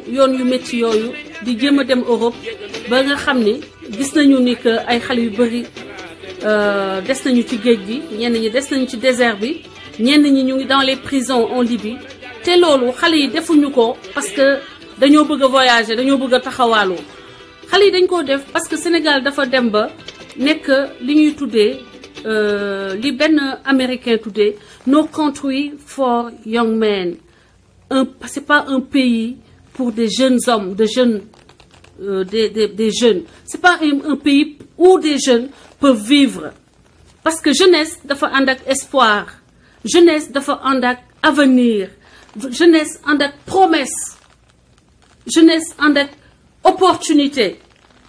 yoon yu métti yooyu di jéem a dem Europe ba nga xam ni gis nañu ni que ay xale yu bëri des nañu ci géej gi ñenn ñi des nañu ci désert bi ñenn ñi ñu ngi dans les prisons en Libye te loolu xale yi defuñu ko parce que dañoo bëgg a voyager dañoo bëgg a taxawaalu xale yi dañ koo def parce que Sénégal dafa dem ba nekk li ñuy tuddee li benn américain tuddee no country for young men. C'est pas un pays pour des jeunes hommes, des jeunes, des jeunes. C'est pas un pays où des jeunes peuvent vivre. Parce que jeunesse dafa ànd ak espoir, jeunesse dafa ànd ak avenir, jeunesse ànd ak promesse, jeunesse ànd ak opportunité,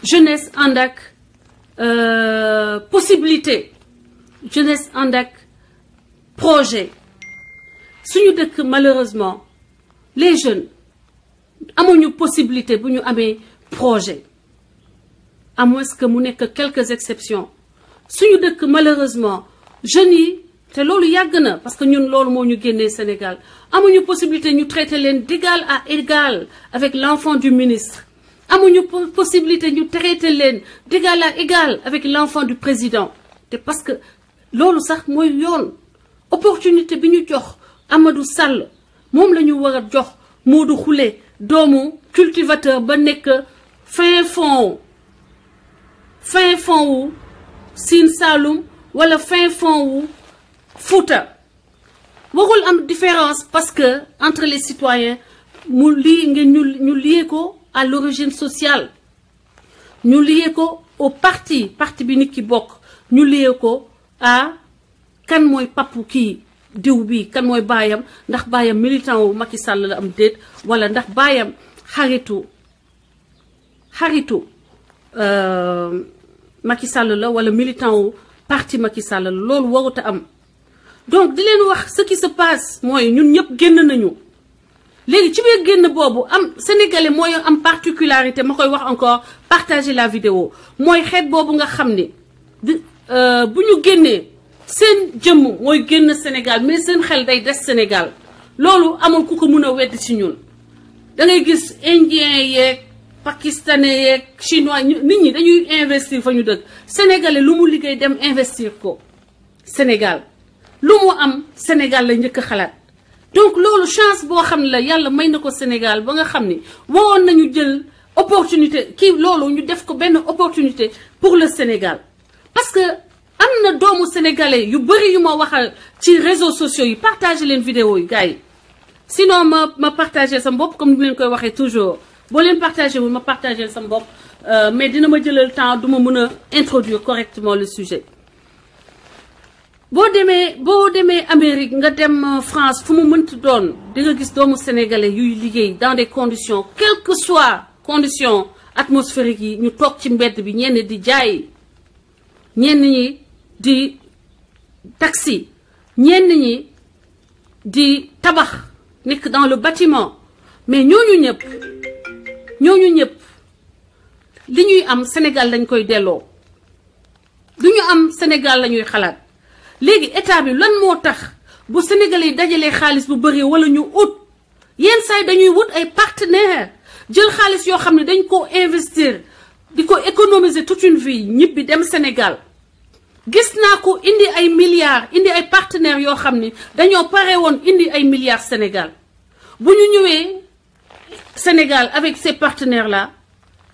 jeunesse ànd ak possibilité, jeunesse ànd ak projet. Suñu dëkk malheureusement les jeunes amuñu possibilité bu ñu amee projet à moins que mu nekk quelques exceptions suñu dëkk malheureusement jeunes yi te loolu yàgg na parce que ñun loolu moo ñu génnee Sénégal amuñu possibilité ñu traiter leen d'égal à égal avec l'enfant du ministre amuñu possibilité ñu traiter leen d'égal à égal avec l'enfant du président te parce que loolu sax mooy yoon opportunité bi ñu jox Amadou Sall moom la ñu war a jox Modou Khoule doomu cultivateur ba nekk fin fond wu Sine Saloum wala fin fond wu Fouta warul am différence parce que entre les citoyens mu lii ngeen ñu lié ko à l'origine sociale ñu lié ko au parti bi nit ki bokk ñu lié ko à kan mooy papu kii diw bi kan mooy baayam ndax baayam militant wu Macky Sall la am déet wala ndax baayam xaritu Macky Sall la wala militant wu parti Macky Sall la loolu warut a am donc di leen wax ce qui se passe mooy ñun ñëpp génn nañu léegi ci biir génn boobu am sénégalais mooy am particularité ma koy wax encore partager la vidéo mooy xeet boobu nga xam ni bu ñu génnee seen jëmm mooy génn Sénégal mais seen xel day des Sénégal loolu amul ku ko mën a wedd ci ñun da ngay gis indien yeeg pakistanais yeeg chinois nit ñi dañuy investir fa ñu dëkk sénégalais lu mu liggéey dem investir ko Sénégal lu mu am Sénégal la njëkk a xalaat donc loolu chance boo xam ne la yàlla may na ko Sénégal ba nga xam ni waroon nañu jël opportunité kii loolu ñu def ko benn opportunité pour le Sénégal parce que am na doomu sénégalais yu bëri yu ma waxal ci réseaux sociaux yi partager leen vidéo yi gars yi sinon ma partager sama bopp comme ni leen koy waxee toujours boo leen partager wul ma partager sama bopp mais dina ma jëlal temps du ma mën a introduire correctement le sujet boo demee Amérique nga dem France fu mu mënti doon di nga gis doomu sénégalais yuy liggéey dans des conditions quelles que soient conditions atmosphériques yi ñu toog ci mbedd bi ñenn di jaay ñenn ñi di taxi ñenn ñi di tabax nekk dans le bâtiment mais ñooñu ñëpp li ñuy am Sénégal lañ koy delloo du ñu am Sénégal la ñuy xalaat léegi état bi lan moo tax bu Sénégalais yi dajalee xaalis bu bëri wala ñu ut yenn saa yi dañuy wut ay partenaires jël xaalis yoo xam ne dañ ko investir di ko économiser toute une vie ñibbi dem Sénégal gis naa ko indi ay milliards indi ay partenaires yoo xam ni dañoo pare woon indi ay milliards Sénégal bu ñu ñëwee Sénégal avec ces partenaires là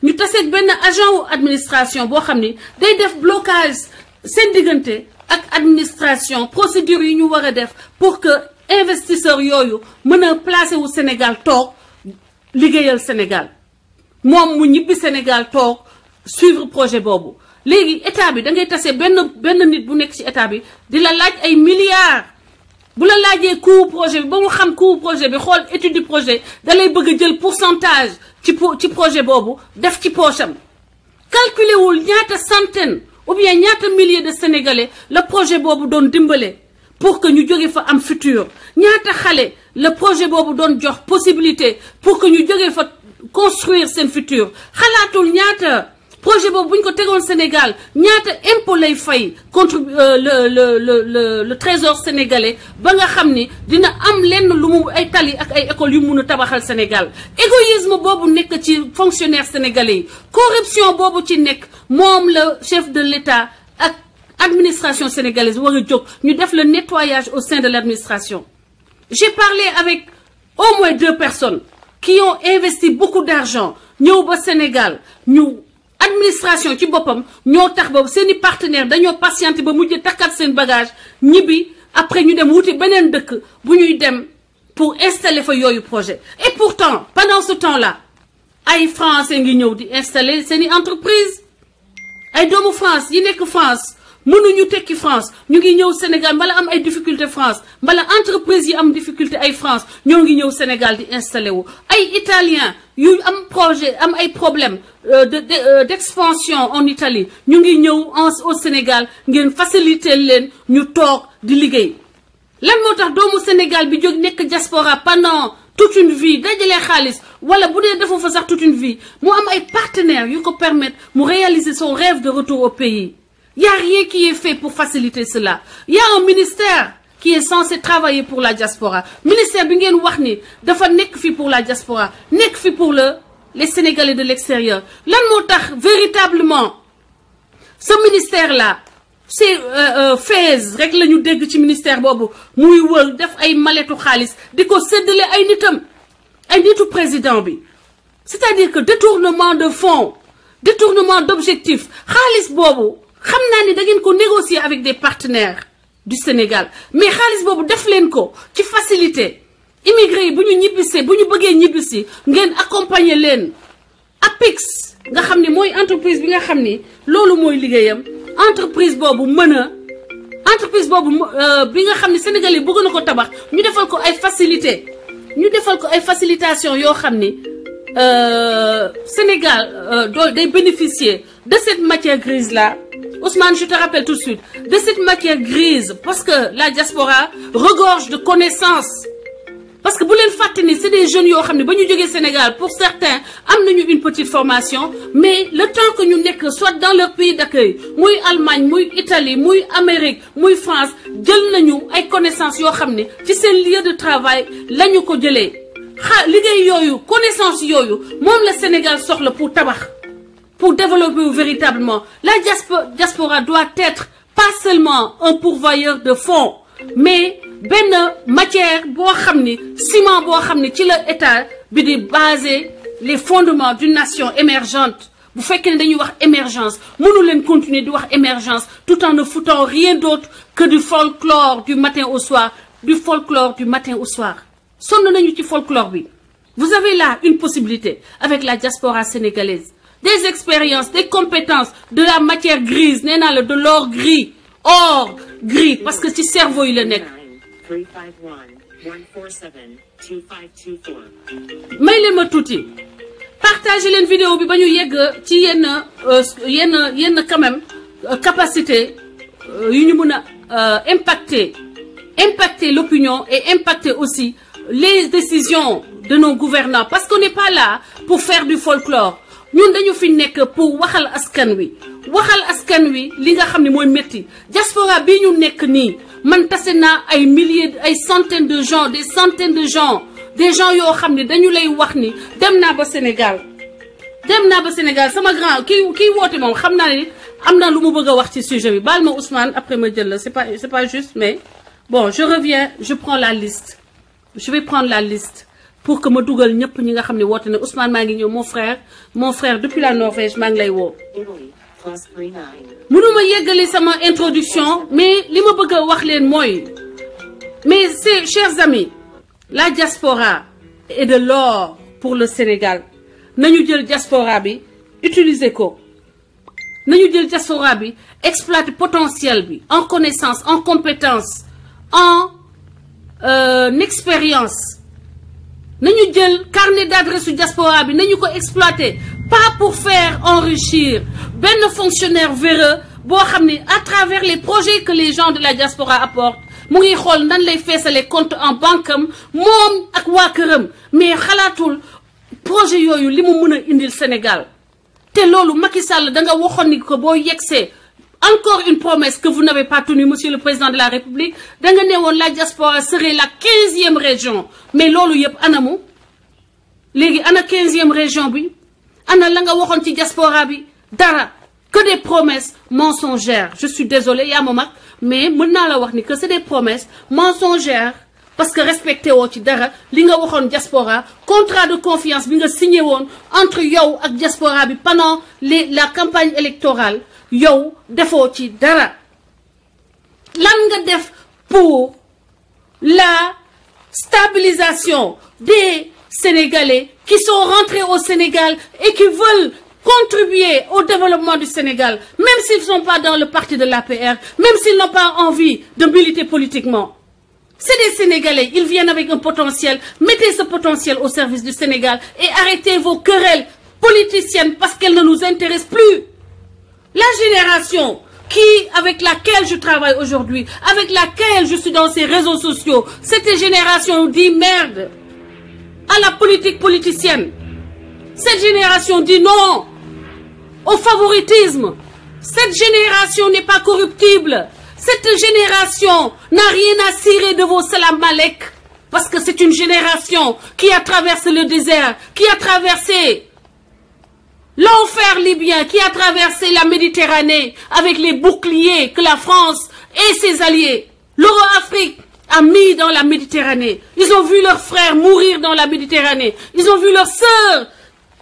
ñu taseeg benn agent wu administration boo xam ni day def blocage seen diggante ak administration procédure yi ñu war a def pour que investisseurs yooyu mën a placer wu Sénégal toog liggéeyal Sénégal moom mu ñibbi Sénégal toog suivre projet boobu léegi état bi da ngay tase benn nit bu nekk ci état bi di la laaj ay milliards bu la laajee coût projet bi ba mu xam coût projet bi xool étude du projet da lay bëgg a jël pourcentage ci projet boobu def ci poche am calculer wul ñaata centaine ou bien ñaata milliers de Sénégalais le projet boobu doon dimbale pour que ñu jóge fa am futur ñaata xale le projet boobu doon jox possibilité pour que ñu jóge fa construire seen futur xalaatul ñaata projet boobu bu ñu ko tegoon Sénégal ñaata impôt lay fay contre le trésor sénégalais ba nga xam ni dina am lenn lu mu ay tali ak ay écoles yu mun a tabaxal Sénégal égoïsme boobu nekk ci fonctionnaire sénégalais yi corruption boobu ci nekk moom la chef de l'État ak administration sénégalaise war a jóg ñu def le nettoyage au sein de l'administration. J'ai parlé avec au moins 2 personnes qui ont investi beaucoup d'argent ñëw ba Sénégal ñu administration ci boppam ñoo tax ba seeni partenaires dañoo patienté ba mujj takkat seen bagage ñibbi après ñu dem wuti beneen dëkk bu ñuy dem pour installer fa yooyu projet. Et pourtant pendant ce temps-là ay français ngi ñëw di installer seeni entreprise ay doomu France yi nekk France mënuñu tekki France ñu ngi ñëw Sénégal mbala am ay difficulté France mbala entreprise yi am difficulté ay France ñoo ngi ñëw Sénégal di installé wu ay italien yu am projet am ay problème d'expansion en Italie ñu ngi ñëw au Sénégal ngeen faciliter leen ñu toog di liggéey lan moo tax doomu Sénégal bi jóg nekk diaspora pendant toute une vie dajalee xaalis wala bu dee defoo fa sax toute une vie mu am ay partenaires yu ko permettre mu réaliser son rêve de retour au pays. Il n'y a rien qui est fait pour faciliter cela. Il y a un ministère qui est censé travailler pour la diaspora. Ministère bi ngeen wax ni dafa nekk fi pour la diaspora nekk fi pour les Sénégalais de l'extérieur. Lan moo tax véritablement ce ministère là c'est Fès rek la ñu dégg ci ministère boobu muy wër def ay maletu xaalis di ko séddale ay nitam ay nitu président bi. C'est-à-dire que détournement de fonds détournement d'objectifs xaalis boobu. xam naa ni da ngeen ko négocier avec des partenaires du Sénégal mais xaalis boobu def leen ko ci facilité immigré yi bu ñu ñibbisee bu ñu bëggee ñibbisi ngeen accompagner leen APIX nga xam ni mooy entreprise bi nga xam ni loolu mooy liggéeyam entreprise boobu entreprise boobu bi nga xam ni Sénégalais bëgg na ko tabax ñu defal ko ay facilité ñu defal ko ay facilitation yoo xam ni Sénégal day bénéficier de cette matière grise là. Ousmane, je te rappelle tout de suite, de cette matière grise, parce que la diaspora regorge de connaissances. Parce que vous l'avez fait, c'est des jeunes qui ont été au Sénégal. Pour certains, ils ont une petite formation, mais le temps que nous sommes, soit dans leur pays d'accueil, moi Allemagne, moi Italie, moi Amérique, moi France, nous avons des connaissances qui ont c'est un lieu de travail, là nous avons des connaissances, même le Sénégal sort pour tabac. Pour développer véritablement, la diaspora doit être pas seulement un pourvoyeur de fonds, mais ben matière bo xamni ciment bo xamni ci la état bi di baser les fondements d'une nation émergente. Bu fekkee ne dañuy wax émergence, mënu leen continuer di wax émergence tout en ne foutant rien d'autre que du folklore du matin au soir, du folklore du matin au soir. Sonn nañu ci folklore bi. Vous avez là une possibilité avec la diaspora sénégalaise. Des expériences, des compétences, de la matière grise, de l'or gris, or gris, parce que ci cerveau il est nek. May leen ma tuuti partagez leen vidéo bi ba ñu yegg ci yenn quand même capacité yu ñu mën a impacter l'opinion et impacter aussi les décisions de nos gouvernants, parce qu'on n'est pas là pour faire du folklore. ñun dañu fi nekk pour waxal askan wi li nga xam ne mooy métti diaspora bi ñu nekk nii man tase naa ay milliers ay centaines de gens des centaines de gens des gens yoo xam ne dañu lay wax ni dem naa ba Sénégal sama grand kii woote moom xam naa ni am na lu mu bëgg a wax ci sujet bi baal ma Ousmane après ma jël la c'est pas juste, mais bon je reviens, je prends la liste, je vais prendre la liste pour que ma dugal ñëpp ñi nga xam ne woote ne Ousmane maa ngi ñëw mon frère depuis la Norvège maa ngi lay woo. mënuma yeggali sama introduction mais li ma bëgg a wax leen mooy mais c'est chers amis, la diaspora est de l'or pour le Sénégal. nañu jël diaspora bi utiliser ko, nañu jël diaspora bi exploiter potentiel bi en connaissance, en compétence, en expérience. Nañu jël carnet d'adresse du diaspora bi nañu ko exploiter, pas pour faire enrichir ben fonctionnaire véreux boo xam ne à travers les projets que les gens de la diaspora apportent mu ngi xool nan lay feesale compte en banque am moom ak waa këram mais xalaatul projet yooyu li mu mën a indil Sénégal te loolu Macky Sall da nga waxoon ni ko boo yegsee encore une promesse que vous n'avez pas tenue, monsieur le président de la République. Da nga ne woon la diaspora serait la 15e région. Mais loolu yëpp anamu léegi ana 15e région bi ana la nga waxoon ci diaspora bi dara que des promesses mensongères. Je suis désolée yaa ma mag mais mën naa la wax ni que c'est des promesses mensongères parce que respecté woo ci dara li nga waxoon diaspora contrat de confiance bi nga signé woon entre yow ak diaspora bi pendant la campagne électorale yow defoo ci dara lan nga def pour la stabilisation des Sénégalais qui sont rentrés au Sénégal et qui veulent contribuer au développement du Sénégal, même s'ils ne sont pas dans le parti de l'APR, même s'ils n'ont pas envie de militer politiquement. C'est des Sénégalais, ils viennent avec un potentiel. Mettez ce potentiel au service du Sénégal et arrêtez vos querelles politiciennes parce qu'elles ne nous intéressent plus. La génération avec laquelle je travaille aujourd'hui, avec laquelle je suis dans ces réseaux sociaux, cette génération dit merde à la politique politicienne. Cette génération dit non au favoritisme. Cette génération n'est pas corruptible. Cette génération n'a rien à cirer de vos salam malek. Parce que c'est une génération qui a traversé le désert, qui a traversé l'enfer libyen, qui a traversé la Méditerranée avec les boucliers que la France et ses alliés, l'Euro-Afrique, a mis dans la Méditerranée. Ils ont vu leurs frères mourir dans la Méditerranée. Ils ont vu leurs sœurs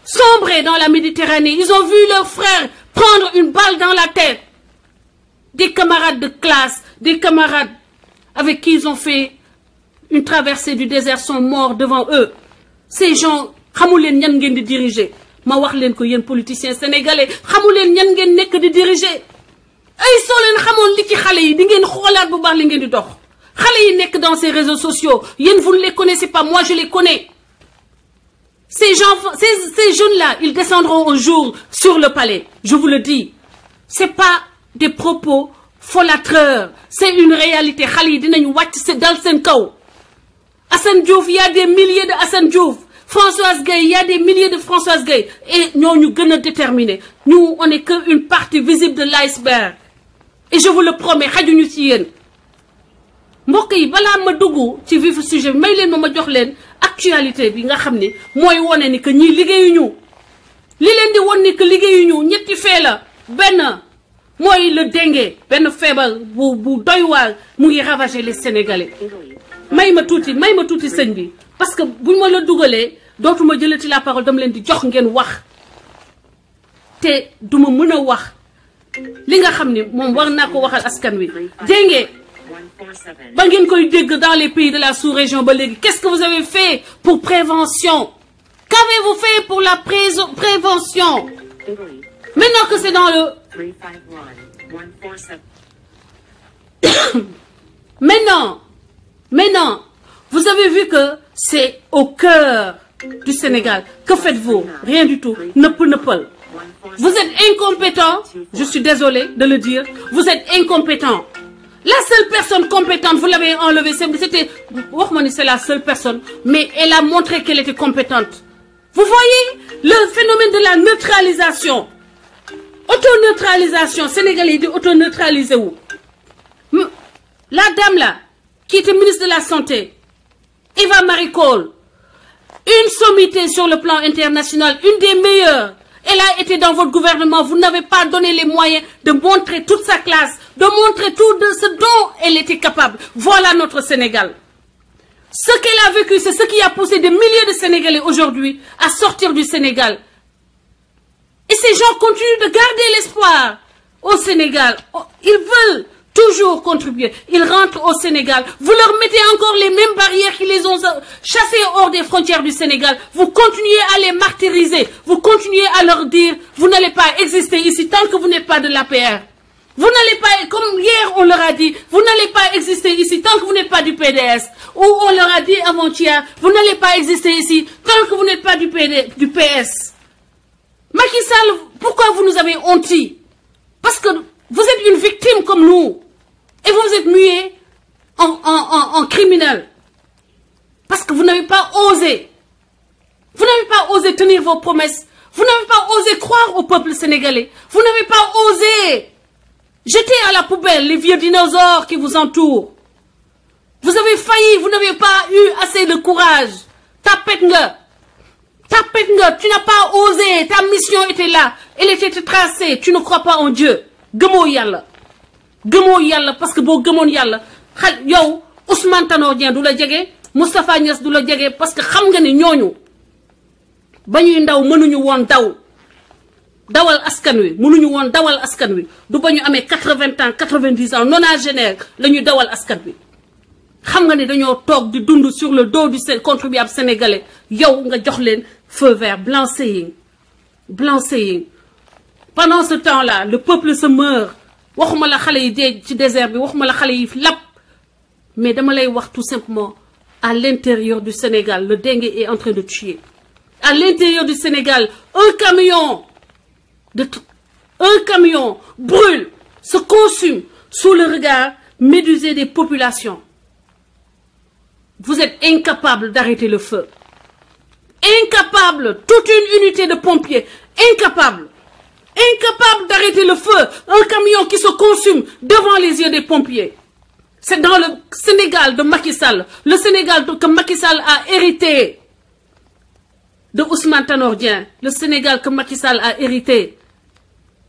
sombrer dans la Méditerranée. Ils ont vu leurs frères prendre une balle dans la tête. Des camarades de classe, des camarades avec qui ils ont fait une traversée du désert sont morts devant eux. Ces gens, xamu leen ñan ngeen di diriger. Ma wax leen ko yéen politiciens sénégalais, xamu leen ñan ngeen nekk di diriger. Ay soo leen xamoon li ci xale yi di ngeen xoolaat bu baax li ngeen di dox. Xale yi nekk dans ces réseaux sociaux, yéen vous ne les connaissez pas, moi je les connais. Ces jeunes-là, ils descendront un jour sur le palais. Je vous le dis. C'est pas des propos folâtreurs. C'est une réalité. Xale yi dinañu wàcc dal seen kaw. Assane Diouf, il y a des milliers de Assane Diouf. Françoise Gueye, il y a des milliers de Françoise Gueye. Et nous gën a déterminés. Nous, on n'est qu'une partie visible de l'iceberg. Et je vous le promets, xajuñu ci yéen. Mbokk yi balaa ma dugg ci vif sujet bi may leen ma jox leen actualité bi nga xam ne mooy wone ni que ñii liggéeyuñu li leen di won ni que liggéeyuñu ñetti fee la benn mooy le dengue benn feebar bu doy waar mu ngi ravager les Sénégalais may ma tuuti sëñ bi parce que buñ ma la dugalee dootuma jëlati la parole dama leen di jox ngeen wax te duma mën a wax li nga xam ne moom war naa ko waxal askan wi dengue ba ngeen koy dégg dans les pays de la sous-région ba léegi qu'est-ce que vous avez fait pour prévention? Qu'avez-vous fait pour la prévention? Maintenant que c'est dans le maintenant vous avez vu que c'est au cœur du Sénégal. Que faites-vous? Rien du tout. Neppal. Vous êtes incompétent, je suis désolée de le dire, vous êtes incompétent. La seule personne compétente, vous l'avez enlevée, c'était, c'est la seule personne, mais elle a montré qu'elle était compétente. Vous voyez le phénomène de la neutralisation. Auto-neutralisation, Sénégalais dit auto-neutraliser où? La dame là, qui était ministre de la Santé, Eva Marie Coll, une sommité sur le plan international, une des meilleures. Elle a été dans votre gouvernement, vous n'avez pas donné les moyens de montrer toute sa classe, de montrer tout de ce dont elle était capable. Voilà notre Sénégal. Ce qu'elle a vécu, c'est ce qui a poussé des milliers de Sénégalais aujourd'hui à sortir du Sénégal. Et ces gens continuent de garder l'espoir au Sénégal. Ils veulent toujours contribuer. Ils rentrent au Sénégal. Vous leur mettez encore les mêmes barrières qui les ont chassés hors des frontières du Sénégal. Vous continuez à les martyriser. Vous continuez à leur dire, vous n'allez pas exister ici tant que vous n'êtes pas de l'APR. Vous n'allez pas, comme hier on leur a dit, vous n'allez pas exister ici tant que vous n'êtes pas du PDS. Ou on leur a dit avant-hier, vous n'allez pas exister ici tant que vous n'êtes pas du PS. Macky Sall, pourquoi vous nous avez honti? Parce que vous êtes une victime comme nous. Et vous vous êtes mué en criminel. Parce que vous n'avez pas osé. Vous n'avez pas osé tenir vos promesses. Vous n'avez pas osé croire au peuple sénégalais. Vous n'avez pas osé jeter à la poubelle les vieux dinosaures qui vous entourent. Vous avez failli, vous n'avez pas eu assez de courage. Tapetnga, tu n'as pas osé, ta mission était là, elle était tracée, tu ne crois pas en Dieu. Gëmoo yàlla parce que boo gëmoon yàlla yow Ousmane Tanor Dieng du la jege Moustapha Niasse du la jege parce que xam nga ne ñooñu ba ñuy ndaw mënuñu woon dawal askan wi mënuñu woon dawal askan wi du ba ñu amee 80 ans 90 ans nonagénaire la ñuy dawal askan wi xam nga ne dañoo toog di dund sur le dos du contribuable sénégalais yow nga jox leen feu vert blanc seeing. Pendant ce temps-là le peuple se meurt waxuma la xale yi dee ci désert bi waxuma la xale yi lap mais dama lay wax tout simplement à l'intérieur du Sénégal le dengue est en train de tuer. À l'intérieur du Sénégal un camion brûle, se consume sous le regard médusé des populations. Vous êtes incapable d'arrêter le feu. Incapable, toute une unité de pompiers, incapable d'arrêter le feu. Un camion qui se consume devant les yeux des pompiers. C'est dans le Sénégal de Macky Sall, le Sénégal que Macky Sall a hérité de Ousmane Tanor Dieng, le Sénégal que Macky Sall a hérité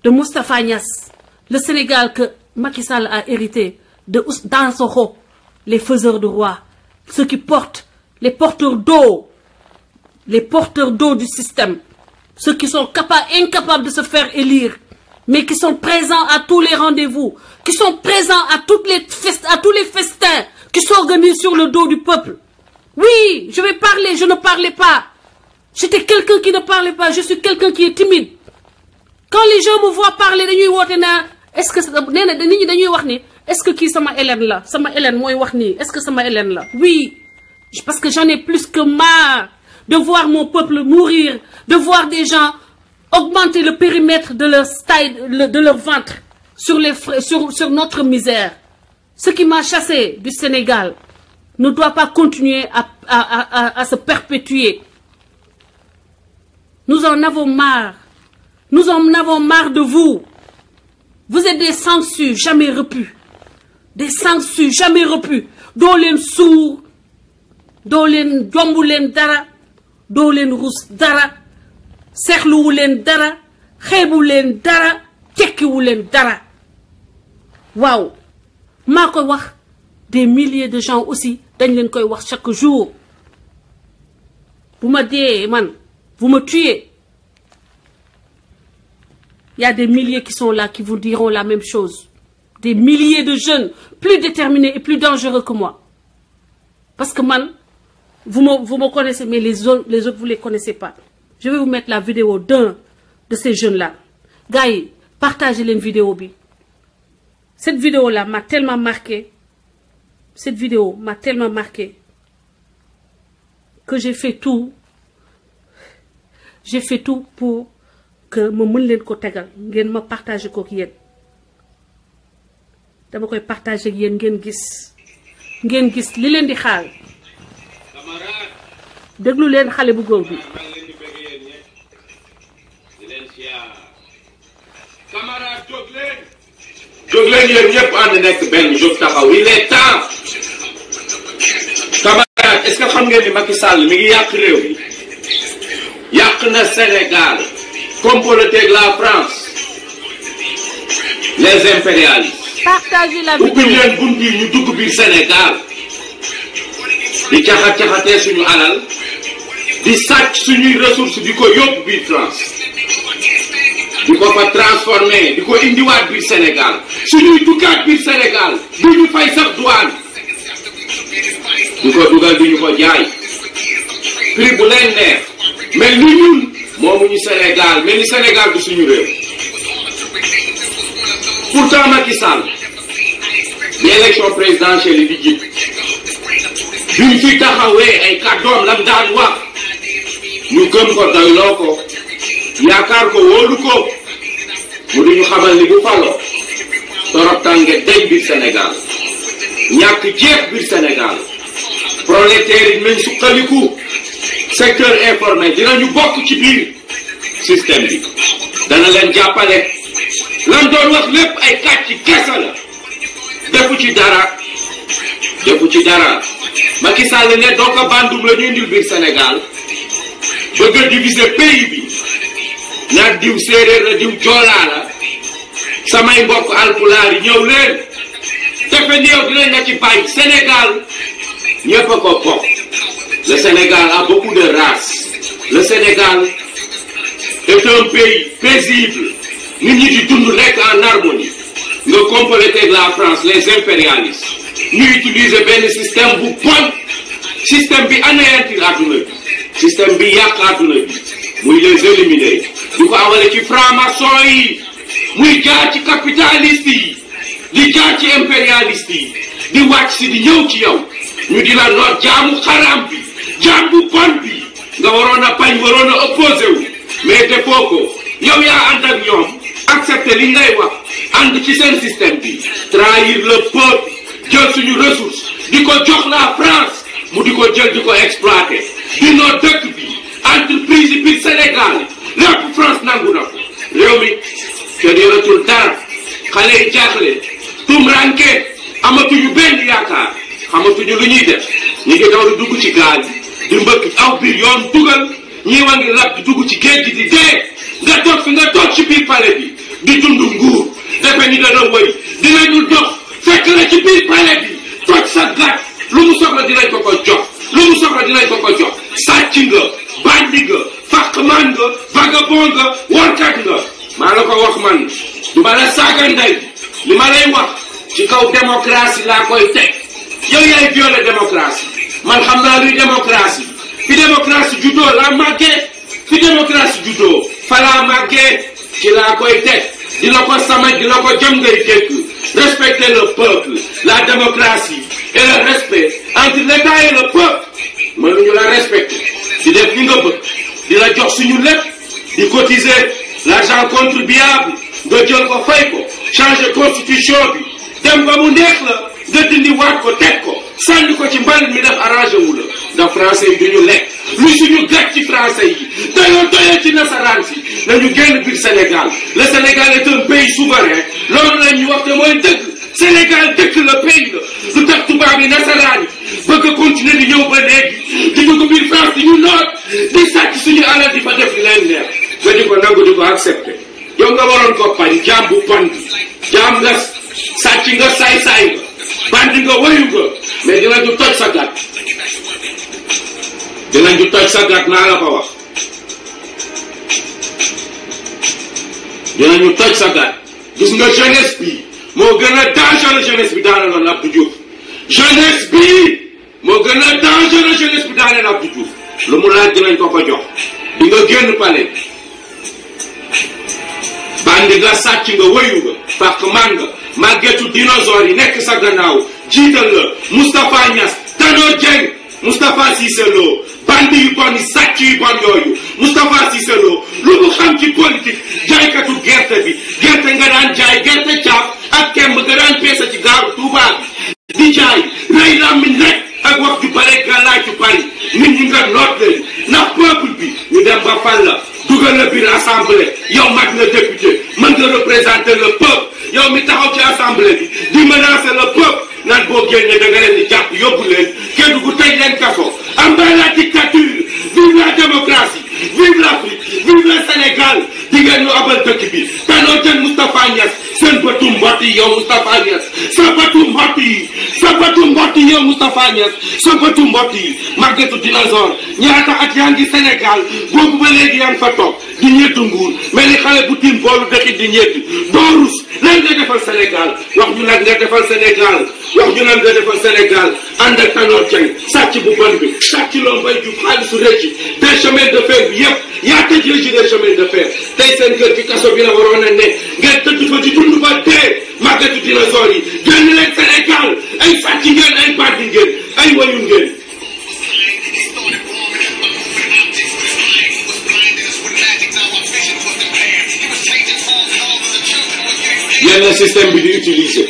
de Moustapha Niasse, le Sénégal que Macky Sall a hérité de Dansokho, les faiseurs de roi, ceux qui portent, les porteurs d'eau du système, ceux qui sont incapables de se faire élire, mais qui sont présents à tous les rendez-vous, qui sont présents à tous les festins qui s'organisent sur le dos du peuple. Oui, je vais parler, je ne parlais pas. J'étais quelqu'un qui ne parlait pas, je suis quelqu'un qui est timide. Quand les gens me voient parler, est-ce que est-ce que qui sama Hélène là, sama Hélène moi wax ni, est-ce que sama Hélène là? Oui, parce que j'en ai plus que marre de voir mon peuple mourir, de voir des gens augmenter le périmètre de leur taille, de leur ventre sur notre misère. Ce qui m'a chassé du Sénégal ne doit pas continuer à se perpétuer. Nous en avons marre. Nous en avons marre de vous. Vous êtes des sangsues jamais repus. Des sangsues jamais repus. Doo leen suur, doo leen jombu leen dara, doo leen rus dara, seexluwu leen dara, xeebu leen dara, tekkiwu leen dara. Waaw, maa koy wax, des milliers de gens aussi dañ leen koy wax chaque jour. Bu ma dee man, vous me tuez. Il y a des milliers qui sont là qui vous diront la même chose. Des milliers de jeunes plus déterminés et plus dangereux que moi. Parce que man, vous me connaissez, mais les autres vous les connaissez pas. Je vais vous mettre la vidéo d'un de ces jeunes-là. Gars, partagez les vidéos. Cette vidéo-là m'a tellement marqué. Cette vidéo m'a tellement marqué que j'ai fait tout. J'ai fait tout pour que ma mën leen ko tegal ngeen ma partager ko ak yéen dama koy partager ak yéen ngeen gis li leen di xaar déglu leen xale bu góor bi. camarade jóg leen yéen ñëpp ànd nekk benn jóg taxaw il est temps. camarade est-ce que xam ngeen ni Macky Sall mi ngi yàq réew mi yàq na Sénégal comploté avec la France les impérialistes. Partagez la vidéo. ubbi leen bunt yi ñu dugg biir Sénégal di caxatee suñu alal di sàcc suñuy ressources di ko yóbbu biir France di ko fa transformé di ko indiwaat biir Sénégal suñuy duggaat biir Sénégal du ñu fay sax douane di ko dugal di ñu ko jaay prix bu leen neex mel ni ñun moomuñu Sénégal mel ni Sénégal du suñu réew. Pourtant Macky Sall bi élection présidentielle yi di jib biñ fi taxawee ay kàddoom lam daan wax ñu gëm ko doyloo ko yaakaar ko wóolu ko mu di ñu xamal ni bu faloo torop tànge deñ biir Sénégal ñàkk jeex biir Sénégal prolétaires yi nañ suqaliku secteur informel dinañu bokk ci biir système bi dana leen jàppale lan doon wax lépp ay kàcc kese la defu ci dara Macky Sall ne donc bandum la ñu indil biir Sénégal bëgg a diviser pays bi nag diw séeréer la diw joolaa la samay mbokk alpulaar yi ñëw leen defe ni yow dinañ la ci bàyyi Sénégal ñëpp a ko bokk. Le Sénégal a beaucoup de races. Le Sénégal est un pays paisible. Nit ñi di dund rek en harmonie. nga compléter avec la France les impérialistes ñu utiliser benn système bu bon système bi anéantir àdduna bi système bi yàq àdduna bi muy les éliminer du ko awale ci franc-maçon yi muy jaar ci capitaliste yi di jaar ci impérialiste yi di wàcc si di ñëw ci yow ñu di la noot jaamu xaram bi jaam bu bon bi nga waroon a bañ waroon a opposé wu mais defoo ko yow yaa ànd ak ñoom accepter li ngay wax ànd ci seen système bi trahir le peuple jël suñu ressource di ko jox la France mu di ko jël di ko exploiter di noo dëkk bi entreprise yi biir Sénégal lépp France nangu na ko réew mi kenn yoratul dara xale yi jaaxle tumranke amatuñu benn yaakaar xamatuñu lu ñuy def ñu ngi daw di dugg ci gaal yi di mbëkk aw biir yoon dugal ñii wa ngi lab di dugg ci géej gi di dee nga toog fi nga toog ci biir palais bi di dund nguur defe ni dana wëy dinañu dox fekk la ci biir palais bi toj sa gat lu mu soxla dinañ ko ko jox lu mu soxla dinañ ko ko jox sàcc nga bandi nga fàqman nga vagabond nga workat nga maa la ko wax man du ma la saaga ndey li ma lay wax ci kaw démocratie laa koy teg yow yaay violer démocratie man xam naa luy démocratie fi démocratie juddoo laa màggee fi démocratie juddoo fa laa màggee ci laa koy teg di la ko samaj di la ko jëm ngay dégg respecter le peuple la démocratie et le respect entre l'État et le peuple mënuñu la respecter di def li nga bëgg di la jox suñu lépp di cotiser l'argent contribuable nga jël ko fay ko changer constitution bi dem ba mu neex la nga dindi waat ko teg ko sànni ko ci mbalit mi def arrangé wu la ndax français yi duñu lekk lu suñu gàcc ci français yi dañoo doyee ci nasaraan si nañu génn biir Sénégal le Sénégal est un pays souverain loolu la ñu wax te mooy dëgg Sénégal dëkk la pays la lu tax tubaab yi nasaraan yi bëgg a continuer di ñëw ba léegi di dugg biir France di ñu noot di sàcc suñu alal di fa def li leen neex nga di ko nangu di ko accepté yow nga waroon ko pañ jaam bu pon bi jaam nga sàcc nga saay-saay nga bandi nga wayu nga mais dinañu toj sa gat dinañu toj sa gat naa la ko wax dinañu toj sa gat gis nga jeunesse bi moo gën a dangereux jeunesse bi daane loon Abdou Diouf jeunesse bi moo gën a dangereux jeunesse bi daane loon Abdou Diouf lu mu laaj dinañ ko ko jox di nga génn palais bandi nga sàcc nga wayu nga fàq man nga màggetu dinosaure yi nekk sa gannaaw jiital la Moustapha Niass Tanor Dieng Moustapha Cissé Lo bandi yu bon yi sàcc yu bon yooyu Moustapha Cissé Lo lu mu xam ci politique jaaykatu gerte bi gerte nga daan jaay gerte caaf ak kemb nga daan peese ci gaaru Touba bi di jaay rey làmmiñ rek ak wax ju bare gàllaay ju bari nit ñi nga noot leen ndax peuple bi ñu dem ba fal la dugal la biir assemblée yow mat nga député mën nga représenter le peuple yow mi taxaw ci assemblée bi di menacer le peuple naan boo génnee da nga leen di jàpp yóbbu leen kenn gu tëj leen kaso am ba la dictature vive la démocratie vive l'Afrique vive le Sénégal di ngeen ñu abal dëkk bi Tanor Dieng Moustapha Niass seen bëtu mbott yi yow Moustapha Niass sa bëtu mbott yi sa bëtu mbott yi yow Moustapha Niass sa bëtu mbott yi màggetu dinosaure ñaata at yaa ngi Sénégal boobu ba léegi yaa ngi fa toog di ñeddu nguur mel ni xale bu tiim boolu dëkk di ñeddu doo rus lan nga defal Sénégal wax ñu lan nga defal Sénégal wax ñu lan nga defal Sénégal ànd ak Tanor Dieng sàcc bu bon bi sàcc loo mbay ju xaalisu rëcc des chemins de fer bi yëpp yaa tëj régi des chemins de fer tey seen kër ci kaso bi la waroon a ne ngeen tëdd fa di dund ba dee màggatu dinosaure yi génn leen Sénégal ay sàcc ngeen ay bandi ngeen ay wayu ngeen yenn système bi di utiliser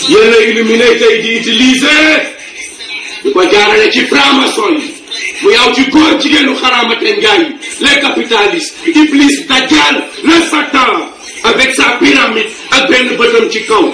yenn illuminé tey di utiliser di ko jaarale ci franc-maçon yi mu yaw ci góor jigéenu xaraamate njaay les capitalistes Iblis Dajjal le Satan avec sa pyramide ak benn bëtam ci kaw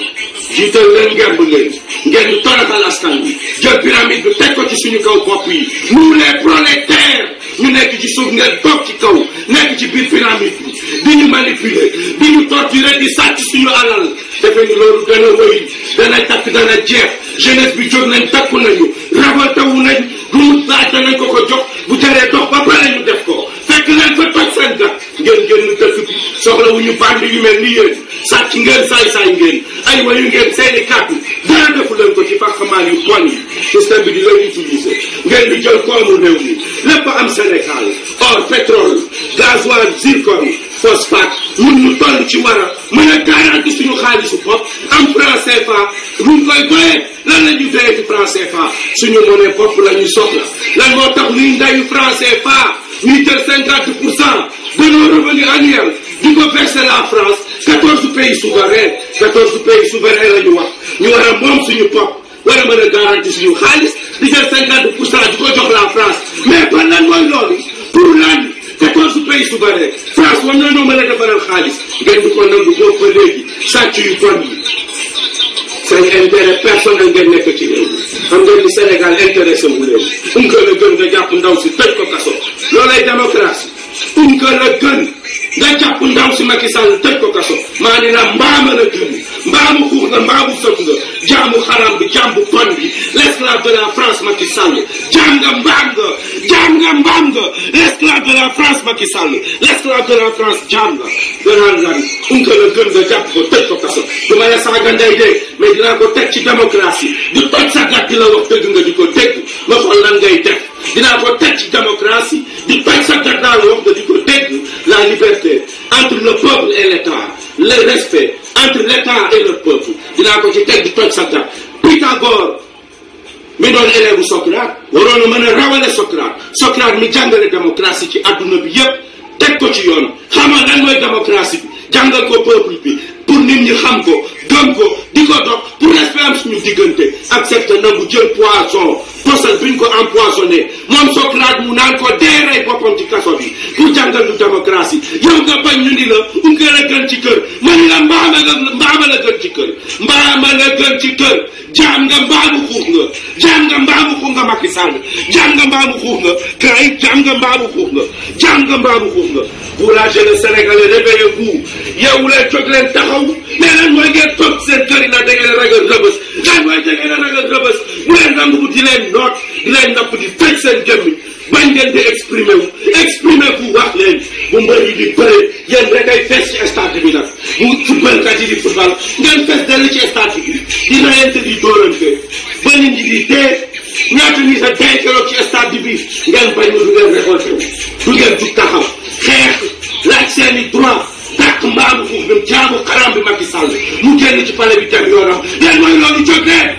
jiital leen ngemb leen ngeen toroxal askan bi jël pyramide bi teg ko ci suñu kaw bopp yi nous les prolétaires ñu nekk ci suuf ngeen toog ci kaw nekk ci biir pyramide bi di ñu manipuler di ñu torturer di sàcc suñu alal defe ni loolu dana wëy dana takk dana jeex jeunesse bi jóg nañ takku nañu révolté wu nañ du mu laaj danañ ko ko jox bu jaree dox ba pare ñu def ko fekk leen fa toj seen gat ngeen génn dëkk bi soxlawuñu bandi yu mel ni yéen sàcc ngeen saay-saay ngeen ay wayu ngeen seeni kàddu dara defu leen ko ci fàqamaan yu bon yi système bi di leen utiliser ngeen di jël koomu réew mi lépp am Sénégal or pétrole gasoil zircon phosphate mun ñu toll ci war a mën a garanti suñu xaalisu bopp am franc CFA luñ koy doyee lan la ñu doyee ci franc CFA suñu monnaie bopp la ñu soxla lan moo tax ñuy ndayu franc CFA ñuy jël 50% de nos revenus annuels di ko verser la France 14 pays souverains 14 pays souverains la ñu wax ñu war a moom suñu bopp war a mën a garanti suñu xaalis di jël 50% di ko jox la France mais ban lan mooy loolu pour lan 14 pays souverains France war nañoo mën a defaral xaalis ngeen di ko nangu boobu ba léegi sàcc yu bon yi seen intérêt personnel ngeen nekk ci réew mi xam ngeen ni Sénégal intéressé wu leen unka la gën nga jàpp ndaw si tëj ko kaso loolay démocratie unka la gën nga jàpp ndaw si Macky Sall tëj ko kaso maa ni la mbaama la gën mbaamu xuux nga mbaamu sëf nga jaamu xaram bi jaam bu bon bi l'esclave de la France Macky Sall jaam nga mbaam nga jaam nga mbaam nga l'esclave de la France Macky Sall l'esclave de la France jaam nga gënaan lan unka la gën nga jàpp ko tëj ko kaso du ma la saaga ndey de mais dinaa ko teg ci démocratie du toj sa gat di la wax dëgg nga di ko dégg ma xool lan ngay def dinaa ko teg ci démocratie di toj sa gat daa la wax nga di ko dégg la liberté entre le peuple et l'État le respect entre l'État et le peuple dinaa ko ci teg di toj sa gat Pythagore mi doon élève Socrate waroon na mën a rawale Socrate mi jàngale démocratie ci adduna bi yépp teg ko ci yoon xamal lan mooy démocratie bi jàngal ko peuple bi pour nit ñi xam ko gëm ko di ko dox pour respect am suñu diggante accepté nangu jël poisson posal biñ ko empoisonné moom Socrate mu naan ko deerey boppam ci kaso bi pour jàngal du démocratie yow nga bañ ñu ni la unka la gën ci kër ma ni la mbaama la gën ci kër mbaama la gën ci kër jaam nga mbaamu xuux nga jaam nga mbaamu xuux nga Macky Sall jaam nga mbaamu xuux nga kay jaam nga mbaamu xuux nga jaam nga mbaamu xuux nga courage le Sénégalais réveillez-vous yow leen jóg leen taxaw mais lan mooy ngeen toog seen kër yi nag da ngeen ragal rëbës lan mooy da ngeen ragal rëbës bu leen nangu di leen noot di leen napp di tëj seen gémmiñ bañ ngeen di exprimer wu wax leen bu mbër yi di bëre yéen rek ay fees ci stade bi nag bu footballkat yi di football ngeen fees dell ci stade bi di rayante di dóorante ba nit ñi di dee ñaata ni sa dee keroog ci stade bi ngeen bañ du ngeen récolté wu du ngeen jug taxaw xeex laaj seeni droit tàkk mbaamu foofu dem jaamu xaram bi Macky Sall mu génn ci palais bi dem yoonam leen mooy loolu jóg leen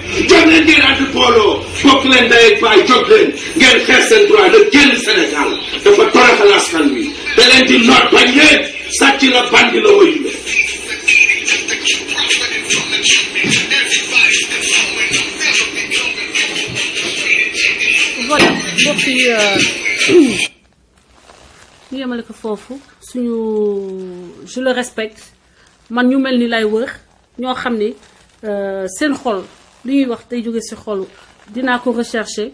ngeen ànd booloo bokk leen ndey ak baay jóg leen ngeen xeex seen droit la génn Sénégal dafa toroxal askan wi da leen di noot bañ leen sàcc la bandi la woyu la voilà mbokk yi ñu yemale ko foofu suñu je le respecte man ñu mel ni lay wër ñoo xam ni seen xol li ñuy wax day jóge ci xolu dinaa ko rechercher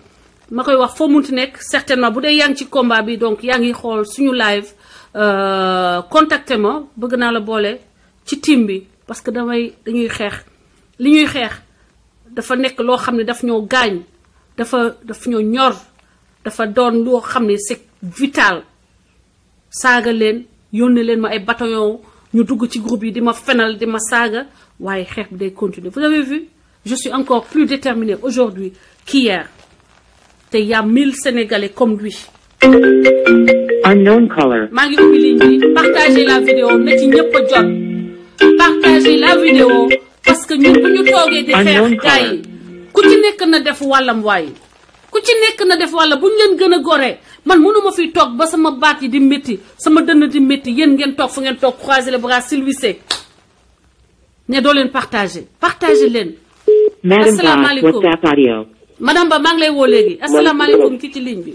ma koy wax foo munti nekk certainement bu dee yaa ngi ci combat bi donc yaa ngi xool suñu live contacté ma bëgg naa la boole ci team bi parce que dañuy xeex li ñuy xeex dafa nekk loo xam ne daf ñoo gaañ daf ñoo ñor dafa doon loo xam ne c'est vital saaga leen yónnee leen ma ay bataillon ñu dugg ci groupe yi di ma fenal di ma saaga waaye xeex bi day continuer vous avez vu je suis encore plus déterminée aujourd'hui qu'hier te y a 1000 Sénégalais comme lui. Unknown caller. maa ngi ubbi ligne bi partagez la vidéo na ci ñëpp a jot partagez la vidéo parce que ñun bu ñu toogee di xeex gars yi ku ci nekk na def wàllam waaye ku ci nekk na def wàlla bu ñu leen gën a goree man mënuma fiy toog ba sama baat yi di métti sama dënn di métti yéen ngeen toog fu ngeen toog croiser les bras silvissé ne doo leen partagé leen. Madame Ba, WhatsApp audio. madame Ba maa ngi lay woo léegi asalaamaaleykum ki ci ligne bi.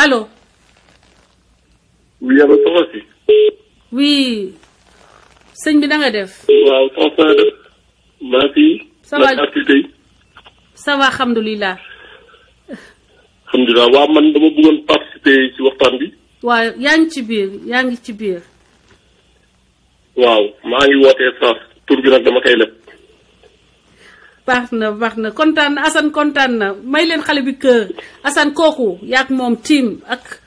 allo. oui allo soxna si. oui. sëñ bi da nga def. waaw soxna si def. maa fi. ça va activité yi. ça va alhamdulilah. alhamdulilah waaw man dama bëggoon participer ci waxtaan bi. waaw yaa ngi ci biir. waaw maa ngi wootee France tur bi nag dama koy leb. baax na kontaan na Assane kontaan na may leen xale bi kër Assane kooku yaak moom team ak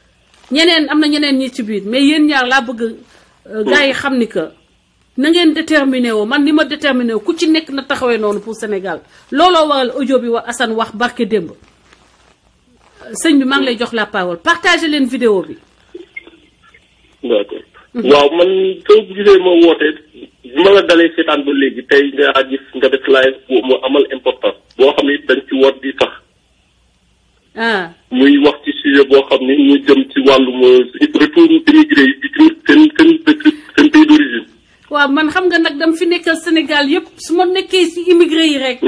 ñeneen am na ñeneen ñi ci biir mais yéen ñaar laa bëgg gars yi xam ni que na ngeen déterminé woo man ni ma déterminé woo ku ci nekk na taxawee noonu pour Sénégal looloo waral audio bi wax Assane wax barke démb sëñ bi maa ngi lay jox la parole partagé leen vidéo bi. d'accord waaw man soo gisee ma wootee bi ma la dalee seetaan ba léegi tey nga gis nga def live mu amal importance boo xam ne dañ ci war di sax. muy wax ci sujet boo xam ne ñu jëm ci wàllum retour immigré yi seen pays d'origine. waaw man xam nga nag dama fi nekkal Sénégal yëpp su ma nekkee ci immigré yi rek.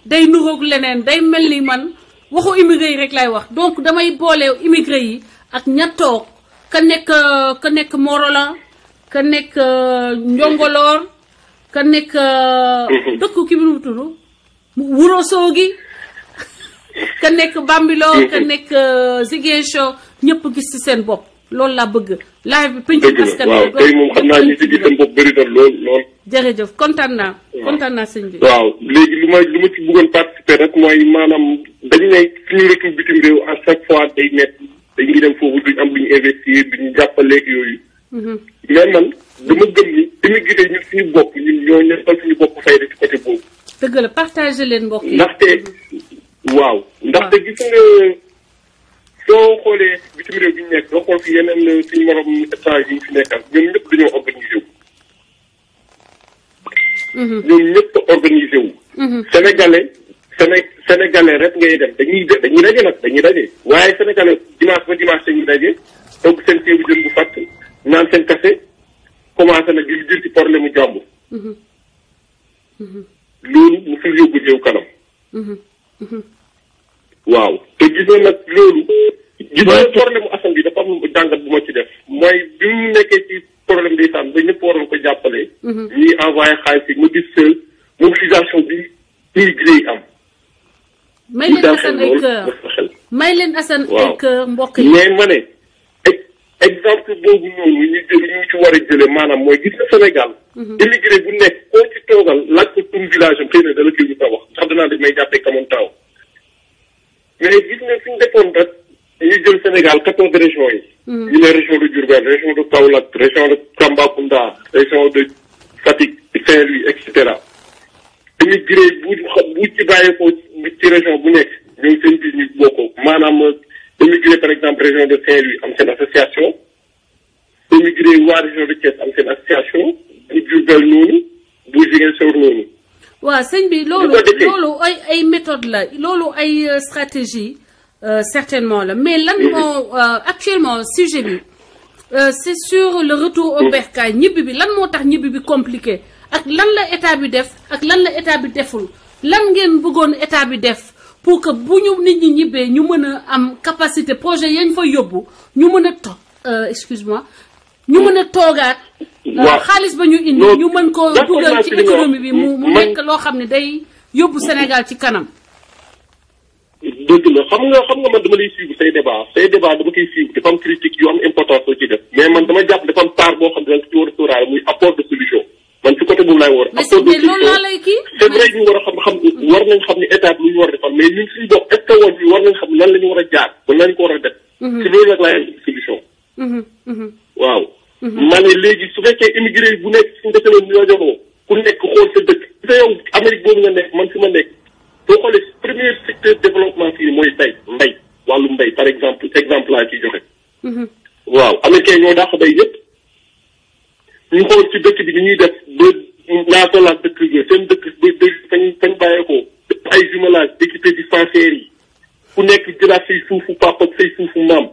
day nuroog leneen day mel ni man waxu immigré yi rek lay wax donc damay boole immigré yi ak ña toog ka nekk Morolan ka nekk Njongoloor ka nekk dëkk ki bi nu mu tudd Wourossogui ka nekk Bambilor ka nekk Ziguinchor ñëpp gis ci seen bopp loolu laa bëgg live bi pencum askan waaw tey moom xam naa ñu ci gis seen bopp bëri na lool jërëjëf kontaan naa sëñ bi waaw léegi lu ma ci bëggoon participer rek mooy maanaam dañu ne suñu retour bitim réew à chaque fois day metti dañuy dem foofu duñ am lu ñu investir duñu jàppaleeg yooyu mais man dama gëm ni immigré ñun suñu bopp ñun ñoo nekkal suñu bopp fayda ci côté boobu. dëgg la partagé leen mbokk yi. ndaxte gis nga soo xoolee bitim réew bi ñu nekk doo xool fi yeneen suñu morom état yi ñu fi nekkal ñoom ñëpp dañoo organisé wu. ñoom ñëpp organisé wu. sénégalais rek ngay dem dañuy daje nag dañuy daje waaye sénégalais dimanche ba dimanche dañuy daje donc seen ceebu jën bu fàtt naan seen café commencé nag di jël ci problème mu jàmbur. loolu mu fi yóbbu réew kanam. waaw te gis nga nag loolu. gis nga problème mu Assane bi dafa am jàngat bu ma ci def mooy bi mu nekkee ci problème bi sànn ba ñëpp waroon ko jàppale. ñuy envoyé xaalis yi ma gis mobilisation bi immigré yi am. may leen Assane ay kër mbokk yi. mais ma ne exemple boobu noonu ñu ci war a jëlee maanaam mooy gis nga Sénégal. immigré bu nekk koo ci toogal laaj ko tur village am xëy na dala koy wuta wax ndax danaa dañ may jàppee kamoon taaw mais gis nga suñu defoon rek ñu jël Sénégal 14 régions yi. ñu ne région de Diourbel région de Kaolack région de Tambacounda région de Fatick Saint-Louis et cetera. immigré bu ci bàyyeekoo ci région bu nekk ñoom seen biir ñu bokkoo maanaam immigré par exemple région de Saint-Louis am seen association immigré waa région de Thiès am seen association bu Diourbel noonu bu Ziguinchor noonu. waaw sëñ bi loolu ay méthode la loolu ay stratégie certainement la mais lan moo actuellement sujet bi c'est sur le retour au bercail ñibbi bi lan moo tax ñibbi bi compliqué ak lan la état bi def ak lan la état bi deful lan ngeen bëggoon état bi def pour que bu ñu nit ñi ñibbee ñu mën a am capacité projet yañ fa yóbbu ñu mën a excuse-moi ñu mën a toogaat xaalis ba ñu indi ñu mën ko dugal ci économie bi mu nekk loo xam ne day yóbbu Sénégal ci kanam. dëgg la xam nga man dama lay suivre say débat dama koy suivre dafa am critique yu am importance soo ci def mais man dama jàpp dafa am part boo xam ne danga ci war a sóoraale muy apport de solution man ci côté boobu laay war apport de solution c'est vrai ñu war a war nañ xam ne état bi lu ñu war a defal mais ñun suñu bopp est-ce que woon bi war nañ xam lan la ñu war a jaar ba nañ ko war a def ci loolu nag laay solution waaw ma ne léegi su fekkee immigré bu nekk suñu defeloon ñoo joxoo ku nekk xool sa dëkk sa yow Amérique boobu nga nekk man fi ma nekk boo xoolee premier secteur développement fii mooy mbay wàllu mbay par exemple laa ciy joxe waaw américain ñoo dàq bay ñëpp ñu xool ci dëkk bi ni ñuy def ba ñaata la dëkk seen dëkk fañ bàyyeekoo ay jumelage équipé dispensaires yi ku nekk jëlaat say suufu papa ak say suufu maam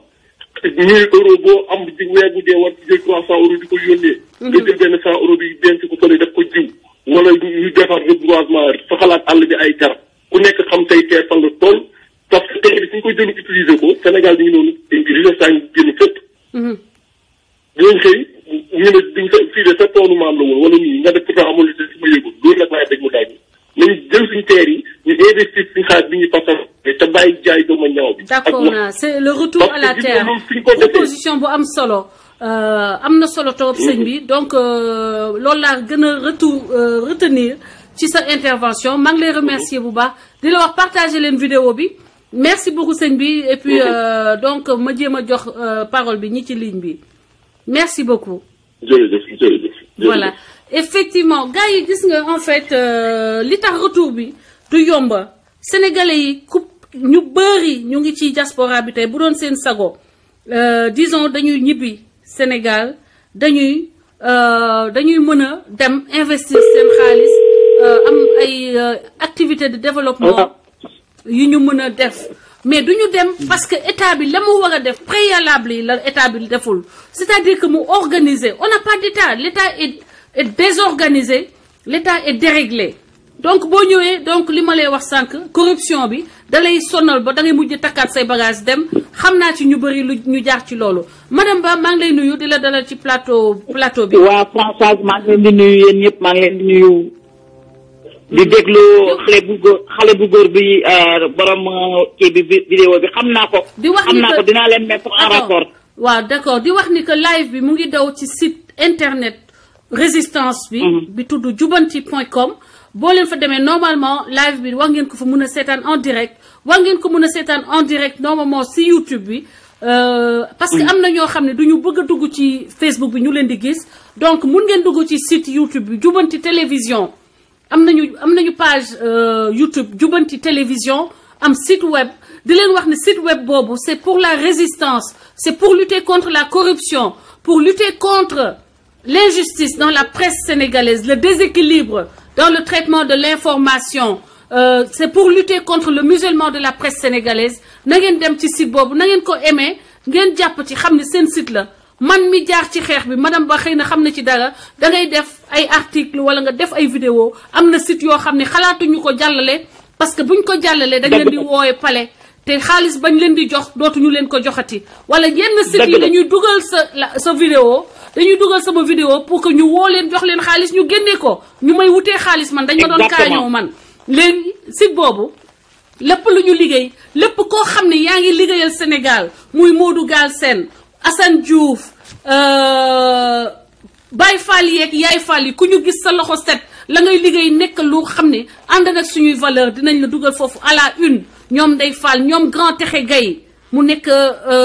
1000 € boo am di weer bu dee war ci jël 300 € di ko yónnee nga jël benn 100 € bi denc ko fële def ko jiw wala ñu defar reboisement sa xalaat àll bi ay garab ku nekk xam say teer fan la toll parce que tey suñ ko jël utiliser ko Sénégal ñu ngi noonu richesse saa ngi génn fépp. dinañ xëy ñu ne diw sa fii de sa toolu maam la woon wala nii nga def pourtant amul lu si ma yëgul loolu nag laay dégg mu daaj nañ jël suñu terre yi ñu investir suñu xaalis bi ñuy pasal te bàyyi jaay doomu ñaaw bi. d'accord naa c'est le retour à la terre proposition bu am solo am na solo trop sëñ bi donc loolu laa gën a retenir ci sa intervention maa ngi lay remercier bu baax di la wax partager leen vidéo bi merci beaucoup sëñ bi et puis donc ma jéem a jox parole bi ñi ci ligne bi merci beaucoup. jërëjëf. voilà effectivement gars yi gis nga en fait li tax retour bi du yomba sénégalais yi ñu bëri ñu ngi ci diaspora bi tey bu doon seen sago disons dañuy ñibbi Sénégal dañuy mën a dem investir seen xaalis am ay activités de développement yu ñu mën a def mais duñu dem parce que état bi la mu war a def préalable yi la état bi deful c'est-à-dire que mu organiser on n'a pas d'état l'état est désorganisé l'état est déréglé donc boo ñëwee donc li ma lay wax sànq corruption bi da lay sonal ba da ngay mujj takkaat say bagage dem xam naa ci ñu bëri lu ñu jaar ci loolu madame Ba maa ngi lay nuyu di la dalal ci plateau bi. waaw Françoise maa ngi leen di nuyu yéen ñëpp maa ngi leen di nuyu. di déglu xale bu góor bi borom kii bi vidéo bi xam naa ko. di wax ni que dinaa leen mettre en rapport. waaw d'accord di wax ni que live bi mu ngi daw ci site internet résistance bi. bi tudd jubanti.com. boo leen fa demee normalement live bi wax ngeen ko fa mën a seetaan en direct wax ngeen ko mën a seetaan en direct normalement si YouTube bi parce que am na ñoo xam ne du ñu bëgg a dugg ci Facebook bi ñu leen di gis donc mun ngeen dugg ci site YouTube bi jubanti télévision am nañu page YouTube jubanti télévision am site web di leen wax ne site web boobu c'est pour la résistance c'est pour lutter contre la corruption pour lutter contre l'injustice dans la presse sénégalaise le déséquilibre dans le traitement de l'information c'est pour lutter contre le musellement de la presse sénégalaise na ngeen dem ci site boobu na ngeen ko aimer ngeen jàpp ci xam ne seen site la man mi jaar ci xeex bi madame Ba xëy na xam na ci dara da ngay def ay article wala nga def ay vidéo am na site yoo xam ne xalaatuñu ko jàllale parce que buñ ko jàllalee dañ leen di woowe palais te xaalis bañ leen di jox dootuñu leen ko joxati wala yenn site yi dañuy dugal sa vidéo dañuy dugal sama vidéo pour que ñu woo leen jox leen xaalis ñu génnee ko ñu may wutee xaalis man dañ ma doon kaañoo man léegi site boobu lépp lu ñu liggéey lépp koo xam ne yaa ngi liggéeyal Sénégal muy Modou Galsen Assane Diouf Baye Fall yeeg Yaay Fall yi ku ñu gis sa loxo set la ngay liggéey nekk lu xam ne ànd nag suñuy valeur dinañ la dugal foofu à la une ñoom Ndeye Fall ñoom Grand Texe Gaye mu nekk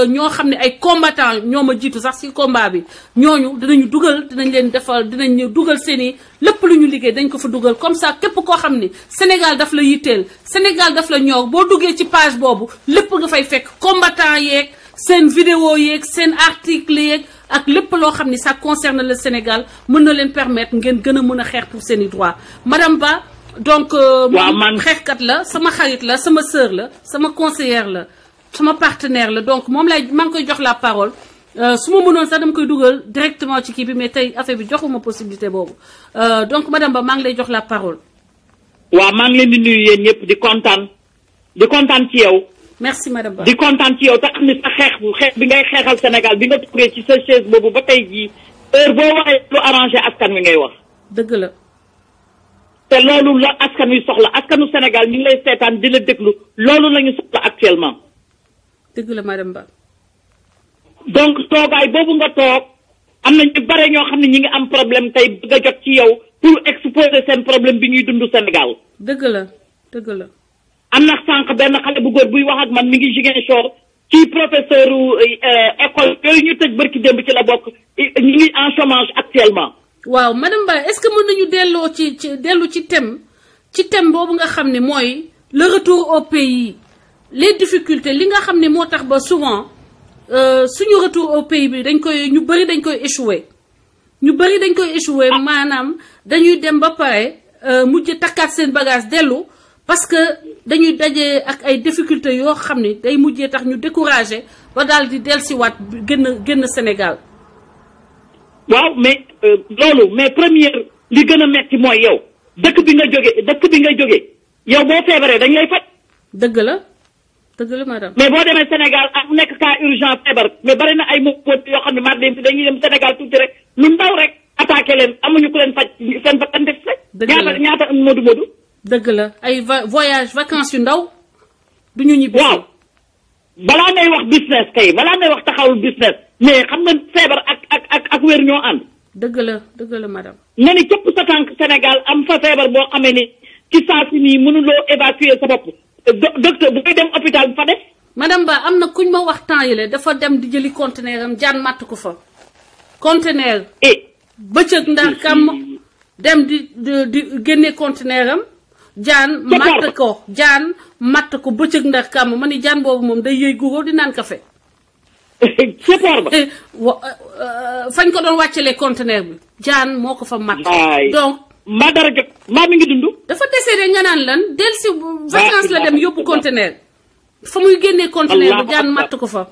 ñoo xam ne ay combattant ñoo ma jiitu sax ci combat bi ñooñu dinañu dugal dinañ leen defal dinañ dugal seeni lépp lu ñu liggéey dañ ko fa dugal comme ça képp koo xam ne Sénégal daf la yitteel Sénégal daf la ñor boo duggee ci page boobu lépp nga fay fekk combattant yeeg seen vidéo yeeg seen article yeeg ak lépp loo xam ne ça concerne le Sénégal mën na leen permettre ngeen gën a mën a xeex pour seeni droit madame Ba donc moom xeexkat la sama xarit la sama sœur la sama conseillère la sama partenaire la donc moom lay maa ngi koy jox la parole su ma mënoon sax dama koy dugal directement ci kii bi mais tey affaire bi joxuma possibilité boobu donc madame Ba maa ngi lay jox la parole. waaw maa ngi leen di nuyu yéen ñëpp di kontaan ci yow. merci madame Ba di kontaan ci yow te xam ne sa xeex bi ngay xeexal Sénégal bi nga tukkee ci sa chaise boobu ba tey jii heure boo waxee lu arrangé askan wi ngay wax. dëgg la. te loolu la askan wi soxla askanu Sénégal ñu ngi lay seetaan di la déglu loolu la ñu soxla actuellement. dëgg la madame Ba. donc toogaay boobu nga toog am na ñu bare ñoo xam ne ñi ngi am problème tey bëgg a jot ci yow pour exposer seen problème bi ñuy dund Sénégal. dëgg la dëgg la. am na sànq benn xale bu góor buy wax ak man mi ngi Ziguinchor ci professeur école yooyu ñu tëj barki démb ci la bokk ñu ngi en chômage actuellement. waaw madame Ba est-ce que mën nañu delloo dellu ci thème boobu nga xam ne mooy le retour au pays les difficultés li nga xam ne moo tax ba souvent suñu retour au pays bi ñu bëri dañ koy échouer maanaam dañuy dem ba pare mujj takkaat seen bagage dellu parce que dañuy daje ak ay difficultés yoo xam ne day mujjee tax ñu découragé ba daal di dellusiwaat génn Sénégal. waaw mais loolu mais première li gën a metti mooy yow dëkk bi nga jóge yow boo feebaree dañ lay faj. dëgg la. dëgg la madame. mais boo demee Sénégal ak nekk cas urgent feebar mais bari na ay mbokk yoo xam ne mar dem fi dañuy dem Sénégal tuuti rek lu ndaw rek attaqué leen amuñu ku leen faj seen bakkan def rek. dëgg la ñaata modu. dëgg la ay voyage vacances yu ndaw du ñu ñibbi. waaw balaa ngay wax business kay balaa ngay wax taxawul business mais xam nga feebar ak wér ñoo ànd. dëgg la madame. nga ni cëpp sa tànk Sénégal am fa feebar boo xamee ni ci saa si nii mënuloo évacuer sa bopp docteur bu koy dem hôpital bu fa def. madame Ba am na kuñ ma wax temps yële dafa dem di jëli conteneur am jaan matt ko fa. conteneur. bëccëg ndax kam dem di génne conteneur am. jaan matt ko bëccëg ndax kam ma ni jaan boobu moom day yëy guro di naan café. ca port ba. fañ ko doon wàccelee conteneur bi jaan moo ko fa matt. donc mbaa dara jot mbaa mi ngi dund. dafa décédé nga naan lan dellusi vacances la dem yóbbu conteneur. fa muy génnee conteneur bi jaan matt ko fa.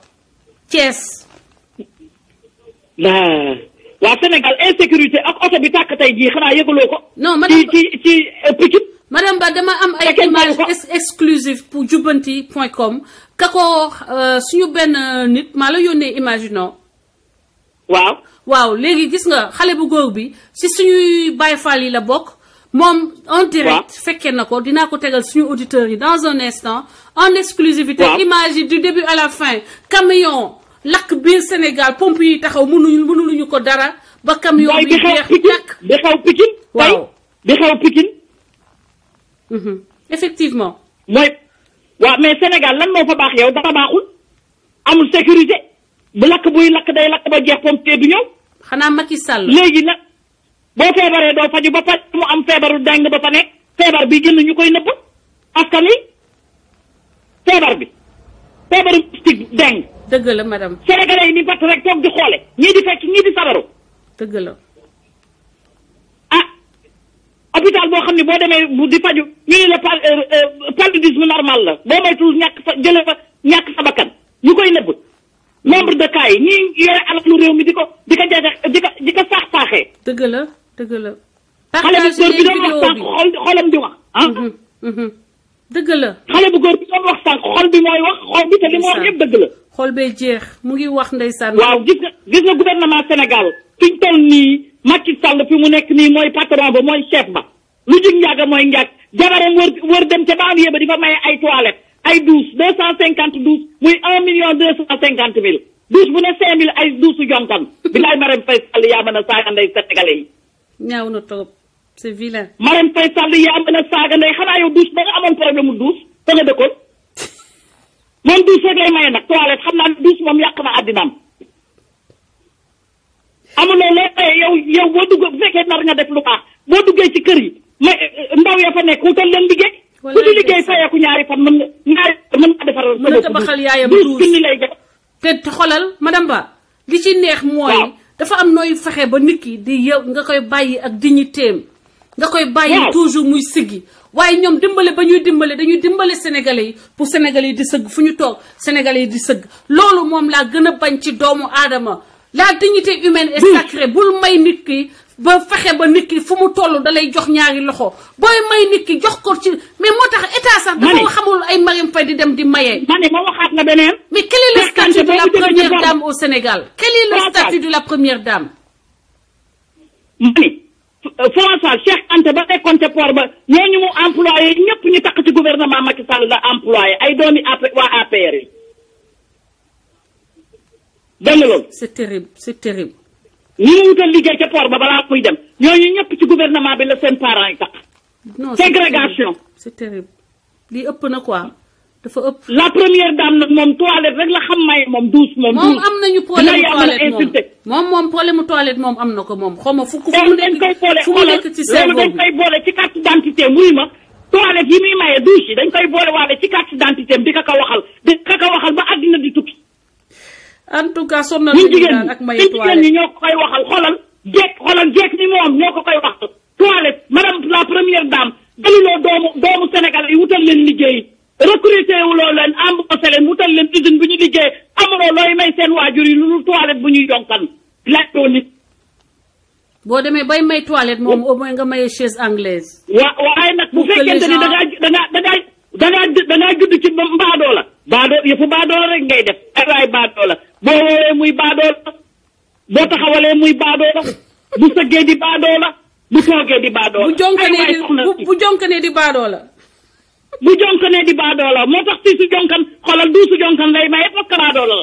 Thiès. waa Sénégal insécurité ak oto bi tàkk tey jii xanaa yëgaloo ko. non madame ci Pikine. madame Ba dama am ay images exclusives pour jubanti.com ka ko suñu benn nit maa la yónnee image non. waaw léegi gis nga xale bu góor bi si suñuy Baye Fall yi la bokk moom en direct fekkee na ko dinaa ko tegal suñu auditeurs yi dans un instant en exclusivité image yi du début à la fin camion lakk biir Sénégal pompe yi taxaw mënuñu ko dara ba camion bi jeex takk bi xaw Pikine waaw bi xaw Pikine effectivement mooy waaw mais Sénégal lan moo fa baax yow dafa baaxul amul sécurité bu lakk buy lakk day lakk ba jeex pompe du ñëw xanaa Macky Sall léegi nag boo feebaree doo faju ba pare mu am feebaru deng ba fa nekk feebar bi gën ñu koy nëbb askan wi feebaru mystique deng dëgg la madame sénégalais yi ni batt rek toog di xoole ñii di fecc ñii di sabaru dëgg la hôpital boo xam ne boo demee bu di faju ñu ne la paludisme normal la boo moytuwul ñàkk sa bakkan ñu koy nëbb nombre de cas yi ñii yore alalu réew mi di ko saax-saaxee. dëgg la. xale bu góor bi doon wax sànq xolam di wax dëgg la. xale bu góor bi doon wax sànq xol bi mooy wax xol bi te li mu wax yëpp dëgg la. xol bee jeex mu ngi wax ndeysaan. waaw gis nga gouvernement Sénégal fi ñu toll nii Macky Sall fi mu nekk nii mooy patron ba mooy chef ba lu jig njàgga mooy njàgg jabaram wër dem ca banlieue ba di fa maye ay toilettes ay douche 250 douche muy 1,250,000 douche bu ne 5,000 ay douche jonkan bi laay Marème Faye Sall yaa mën a saaga ndey sénégalais yi. ñaaw na trop c'est vilain. Marème Faye Sall yaa mën a saaga ndey xanaa yow douche ba nga amoon problème mu douche fa nga dëkkoon moom douche rek lay maye nag toilette xam naa ne douche moom yàq na àddinaam amuloo loo maye yow boo dugg bu fekkee nar nga def lu baax boo duggee ci kër yi mais ndaw ya fa nekk wutal leen liggéey. ku di liggéey fayeeku ñaari fan mën nga defaral. mën a tabaxal yaayam douche lay def. te xoolal madame Ba li ci neex mooy. dafa am nooy fexe ba nit ki di yow nga koy bàyyi ak dignitéem nga koy bàyyi toujours muy siggi waaye ñoom dimbale ba ñuy dimbale dañuy dimbale sénégalais yi pour sénégalais yi di sëgg fu ñu toog sénégalais yi di sëgg loolu moom laa gën a bañ ci doomu aadama la dignité humaine est sacrée bul may nit ki ba fexe ba nit ki fu mu toll dalay jox ñaari loxo booy may nit ki jox ko ci mais moo tax état sax dafa xamul ay Marième Faye di dem di maye. ma ne ma waxaat na beneen. mais quel est le statut de la première dame au Sénégal quel est le statut de la première dame. ma ni François Cheikh Anta ba nekkoon ca port ba ñooñu mu employé ñëpp ñu takk ci gouvernement Macky Sall la employé ay doomi waa APR yi. dégg nga loolu. c'est terrible c'est terrible. ñi mu wutal liggéey ca port ba balaa muy dem ñooñu ñëpp ci gouvernement bi la seen parents yi takk. non ségrégation. c'est terrible lii ëpp na quoi dafa ëpp. la première dame nag moom toilette rek la xam may moom douce moom. moom am nañu problème mu toilette moom problème mu toilette moom am na ko moom xaw ma fu mu nekk ci cerveau dañ koy boole ci carte d'identité muy ma toilette yi muy maye douche yi dañ koy boole waale ci carte d'identité di ka waxal ba àddina di tukki. en tout cas sonn nañu daal ak maye toilette ñi ñoo ko koy waxal xoolal jeeg ni moom ñoo ko koy wax toilette madame la première dame daliloo doomu Sénégal yi wutal leen liggéey recruté wuloo leen embauché leen wutal leen usine bu ñu liggéey amuloo looy may seen waajur yi lu toilette bu ñuy jonkan laajtoo nit. boo demee bay may toilette moom au moins nga maye chaise anglaise. waaye nag bu fekkente ni da ngaa judd ci mbaadoo la yëfu baadoo rek ngay def ay waay baadoo la boo woowee muy baadoo la boo taxawalee muy baadoo la bu sëggee di baadoo la bu toogee di baadoo la bu jonkanee di baadoo la bu jonkanee di baadoo la moo tax si su jonkan xoolal duusu jonkan lay maye parce que baadoo la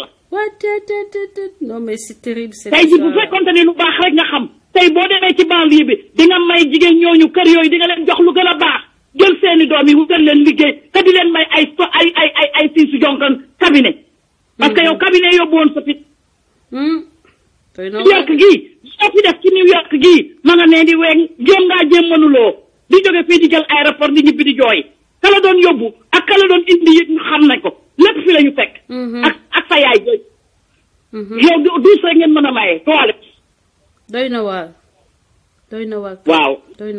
non mais c'est terrible tey ji bu fekkonte ni lu baax rek nga xam tey boo demee ci banlieue bi di nga may jigéen ñooñu kër yooyu di nga leen jox lu gën a baax jël seeni doom yi wutal leen liggéey te di leen may ay siisu jonkan cabinet parce que yow cabinet yóbbu woon sa fit New York gii soo fi def ci New York gii ma nga nee di weeg jéem ngaa jéem mënuloo di jóge fii di jël aéroport di ñibbi di jooy ka la doon yóbbu ak ka la doon indi it xam nañ ko lépp fi la ñu fekk ak sa yaay jooy yow duus rek ngeen mën a maye toilette doy na waar waaw